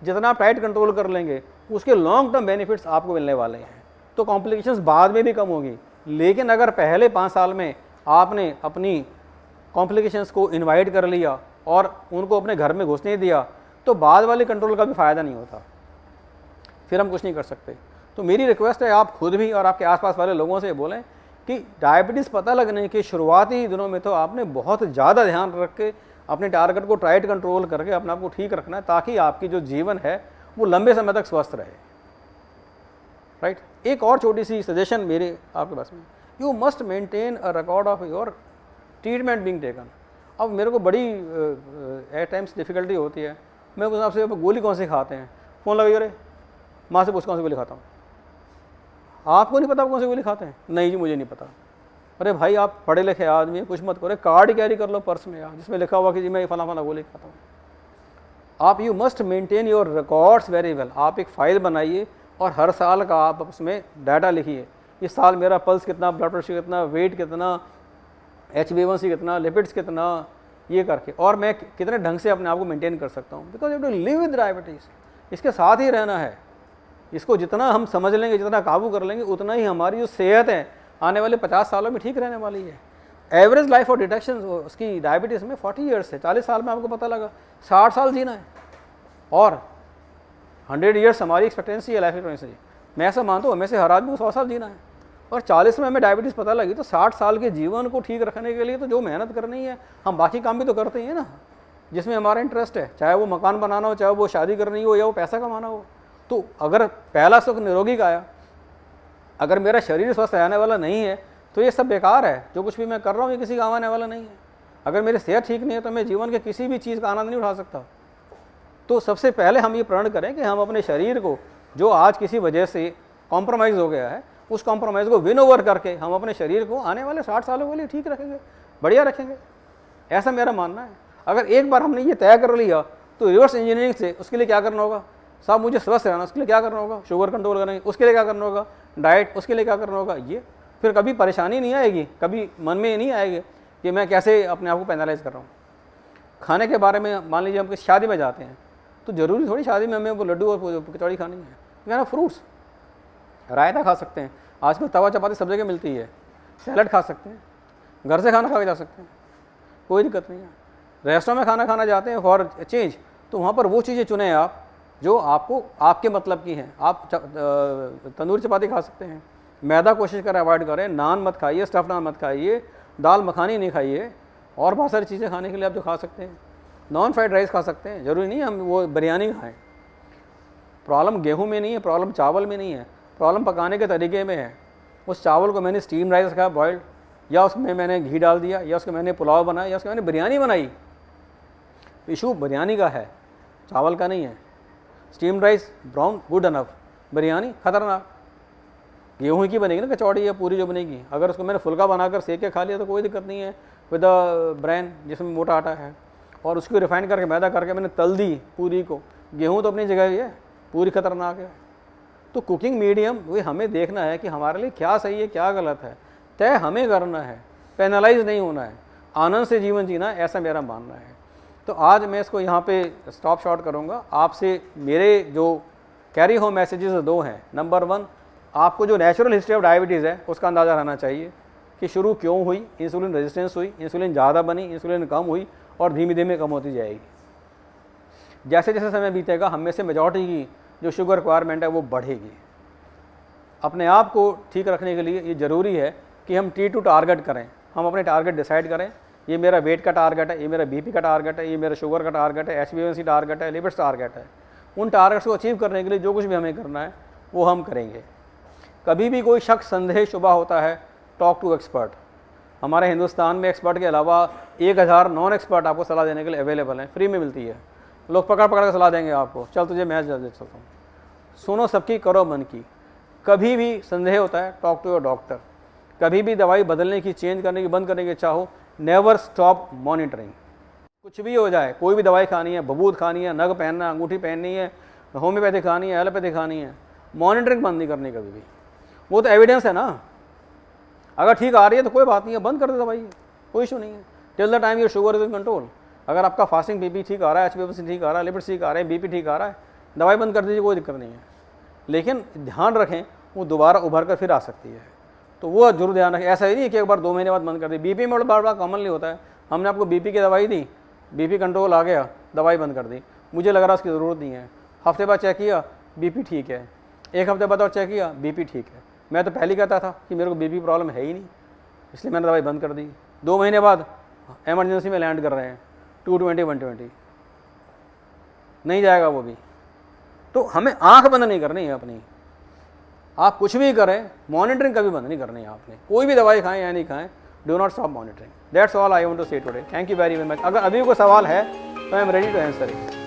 जितना आप टाइट कंट्रोल कर लेंगे उसके लॉन्ग टर्म बेनिफिट्स आपको मिलने वाले हैं, तो कॉम्प्लिकेशंस बाद में भी कम होगी। लेकिन अगर पहले 5 साल में आपने अपनी कॉम्प्लिकेशंस को इनवाइट कर लिया और उनको अपने घर में घुसने दिया तो बाद वाले कंट्रोल का भी फ़ायदा नहीं होता, फिर हम कुछ नहीं कर सकते। तो मेरी रिक्वेस्ट है आप खुद भी और आपके आसपास वाले लोगों से बोलें कि डायबिटीज़ पता लगने के शुरुआती दिनों में तो आपने बहुत ज़्यादा ध्यान रख के अपने टारगेट को टाइट कंट्रोल करके अपने आप को ठीक रखना है, ताकि आपकी जो जीवन है वो लंबे समय तक स्वस्थ रहे, राइट। एक और छोटी सी सजेशन मेरे आपके पास में, you must maintain a record of your treatment being taken. अब मेरे को बड़ी एट टाइम्स डिफ़िकल्टी होती है, मैं उस आपसे गोली कौन सी खाते हैं, फ़ोन लगाइए, अरे माँ से पूछ कौन सी गोली खाता हूँ, आपको नहीं पता कौन सी गोली खाते हैं, नहीं जी मुझे नहीं पता। अरे भाई आप पढ़े लिखे आदमी हैं, कुछ मत करो, कार्ड कैरी कर लो पर्स में यार, जिसमें लिखा हुआ कि जी मैं फला गोली खाता हूँ। आप you must maintain your records very well. आप एक फ़ाइल बनाइए और हर साल का आप उसमें डाटा लिखिए, इस साल मेरा पल्स कितना, ब्लड प्रेशर कितना, वेट कितना, HbA1c कितना, लिपिड्स कितना, ये करके, और मैं कितने ढंग से अपने आप को मेंटेन कर सकता हूँ, because you to live with diabetes, इसके साथ ही रहना है। इसको जितना हम समझ लेंगे, जितना काबू कर लेंगे, उतना ही हमारी जो सेहत है आने वाले 50 सालों में ठीक रहने वाली है। एवरेज लाइफ ऑफ डिटेक्शन उसकी डायबिटीज़ में 40 ईयर्स है, 40 साल में आपको पता लगा 60 साल जीना है, और 100 ईयर्स हमारी एक्सपेक्टेंसी है, लाइफ एक्सपेक्टेंसी। मैं ऐसा मानता हूँ हमें से हर आदमी को 100 साल जीना है, और 40 में हमें डायबिटीज़ पता लगी तो 60 साल के जीवन को ठीक रखने के लिए तो जो मेहनत करनी है, हम बाकी काम भी तो करते ही हैं ना, जिसमें हमारा इंटरेस्ट है, चाहे वो मकान बनाना हो, चाहे वो शादी करनी हो, या वो पैसा कमाना हो। तो अगर पहला सुख निरोगी का आया, अगर मेरा शरीर स्वस्थ रहने वाला नहीं है तो ये सब बेकार है, जो कुछ भी मैं कर रहा हूँ ये किसी काम आने वाला नहीं है। अगर मेरी सेहत ठीक नहीं है तो मैं जीवन के किसी भी चीज़ का आनंद नहीं उठा सकता। तो सबसे पहले हम ये प्रण करें कि हम अपने शरीर को, जो आज किसी वजह से कॉम्प्रोमाइज़ हो गया है, उस कॉम्प्रोमाइज़ को विन ओवर करके हम अपने शरीर को आने वाले 60 सालों के लिए ठीक रखेंगे, बढ़िया रखेंगे, ऐसा मेरा मानना है। अगर एक बार हमने ये तय कर लिया तो रिवर्स इंजीनियरिंग से उसके लिए क्या करना होगा, साहब मुझे स्वस्थ रहना, उसके लिए क्या करना होगा, शुगर कंट्रोल करेंगे, उसके लिए क्या करना होगा, डाइट, उसके लिए क्या करना होगा, ये फिर कभी परेशानी नहीं आएगी, कभी मन में नहीं आएगी कि मैं कैसे अपने आप को पेनलाइज कर रहा हूँ। खाने के बारे में मान लीजिए हम किसी शादी में जाते हैं तो ज़रूरी थोड़ी शादी में हमें वो लड्डू और कचौड़ी खानी है, मेरा फ्रूट्स, रायता खा सकते हैं, आजकल तवा चपाती सब जगह मिलती है, सैलड खा सकते हैं, घर से खाना खा के जा सकते हैं, कोई दिक्कत नहीं है। रेस्टोरेंट में खाना खाना जाते हैं फॉर चेंज, तो वहाँ पर वो चीज़ें चुनें आप जो आपको आपके मतलब की हैं। आप तंदूरी चपाती खा सकते हैं, मैदा कोशिश करें अवॉइड करें, नान मत खाइए, स्टफ़ नान मत खाइए, दाल मखानी नहीं खाइए, और बहुत सारी चीज़ें खाने के लिए आप जो खा सकते हैं। नॉन फ्राइड राइस खा सकते हैं, ज़रूरी नहीं है हम वो बिरयानी खाएं। प्रॉब्लम गेहूं में नहीं है, प्रॉब्लम चावल में नहीं है, प्रॉब्लम पकाने के तरीके में है। उस चावल को मैंने स्टीम राइस खाया बॉयल्ड, या उसमें मैंने घी डाल दिया, या उसमें मैंने पुलाव बनाया, या उसमें मैंने बिरयानी बनाई, इशू बिरयानी का है, चावल का नहीं है। Steam rice brown good enough, biryani खतरनाक। गेहूं की बनेगी ना कचौड़ी या पूरी जो बनेगी, अगर उसको मैंने फुल्का बनाकर सेक के खा लिया तो कोई दिक्कत नहीं है, विद ब्रेन जिसमें मोटा आटा है, और उसको रिफाइन करके मैदा करके मैंने तल दी पूरी को। गेहूं तो अपनी जगह ही है, पूरी खतरनाक है। तो कुकिंग मीडियम वही हमें देखना है कि हमारे लिए क्या सही है क्या गलत है, तय हमें करना है, पेनलाइज नहीं होना है, आनंद से जीवन जीना है, ऐसा मेरा मानना है। तो आज मैं इसको यहाँ पे स्टॉप शॉर्ट करूँगा। आपसे मेरे जो कैरी होम मैसेजेस दो हैं। नंबर 1, आपको जो नेचुरल हिस्ट्री ऑफ डायबिटीज़ है उसका अंदाज़ा रहना चाहिए कि शुरू क्यों हुई, इंसुलिन रेजिस्टेंस हुई, इंसुलिन ज़्यादा बनी, इंसुलिन कम हुई, और धीमे धीमे कम होती जाएगी। जैसे जैसे समय बीतेगा हम में से मेजॉरिटी की जो शुगर रिक्वायरमेंट है वो बढ़ेगी। अपने आप को ठीक रखने के लिए ये ज़रूरी है कि हम T2 टारगेट करें, हम अपने टारगेट डिसाइड करें, ये मेरा वेट का टारगेट है, ये मेरा बीपी का टारगेट है, ये मेरा शुगर का टारगेट है, HbA1c टारगेट है, लिपिड्स टारगेट है। उन टारगेट्स को अचीव करने के लिए जो कुछ भी हमें करना है वो हम करेंगे। कभी भी कोई शक, संदेह, शुबा होता है, टॉक टू एक्सपर्ट। हमारे हिंदुस्तान में एक्सपर्ट के अलावा 1000 नॉन एक्सपर्ट आपको सलाह देने के लिए अवेलेबल हैं, फ्री में मिलती है। लोग पकड़ पकड़ कर सलाह देंगे आपको, चल तुझे मैं जल्दी चलता हूँ। सुनो सबकी, करो मन की। कभी भी संदेह होता है, टॉक टू योर डॉक्टर। कभी भी दवाई बदलने की, चेंज करने की, बंद करने की इच्छा हो, नेवर स्टॉप मॉनिटरिंग। कुछ भी हो जाए, कोई भी दवाई खानी है, बबूत खानी है, नग पहनना, अंगूठी पहननी है, होम्योपैथी खानी है, एलोपैथी खानी है, मॉनिटरिंग बंद नहीं करनी कभी भी। वो तो एविडेंस है ना, अगर ठीक आ रही है तो कोई बात नहीं है, बंद कर दे दवाई, कोई इशू नहीं है। Till the time your sugar is in control. अगर आपका फास्टिंग बीपी ठीक आ रहा है, HbA1c ठीक आ रहा है, लिपिड्स ठीक आ रहे हैं, बीपी ठीक आ रहा है, दवाई बंद कर दीजिए, कोई दिक्कत नहीं है। लेकिन ध्यान रखें वो दोबारा उभर कर फिर आ सकती है, तो वो जरूर ध्यान रखें। ऐसा ही नहीं है कि एक बार 2 महीने बाद बंद कर दी। बीपी में बड़ा कॉमनली होता है, हमने आपको बीपी की दवाई दी, बीपी कंट्रोल आ गया, दवाई बंद कर दी, मुझे लग रहा उसकी ज़रूरत नहीं है। हफ्ते बाद चेक किया, बीपी ठीक है, 1 हफ्ते बाद और चेक किया, बीपी ठीक है। मैं तो पहले कहता था कि मेरे को बीपी प्रॉब्लम है ही नहीं, इसलिए मैंने दवाई बंद कर दी। 2 महीने बाद एमरजेंसी में लैंड कर रहे हैं, 220, 120, नहीं जाएगा वो भी। तो हमें आंख बंद नहीं करनी है अपनी। आप कुछ भी करें, मॉनिटरिंग कभी बंद नहीं करनी है आपने। कोई भी दवाई खाएं या नहीं खाएं, do not stop monitoring. That's all I want to say today. Thank you very much. अगर अभी कोई सवाल है तो I am ready to answer it.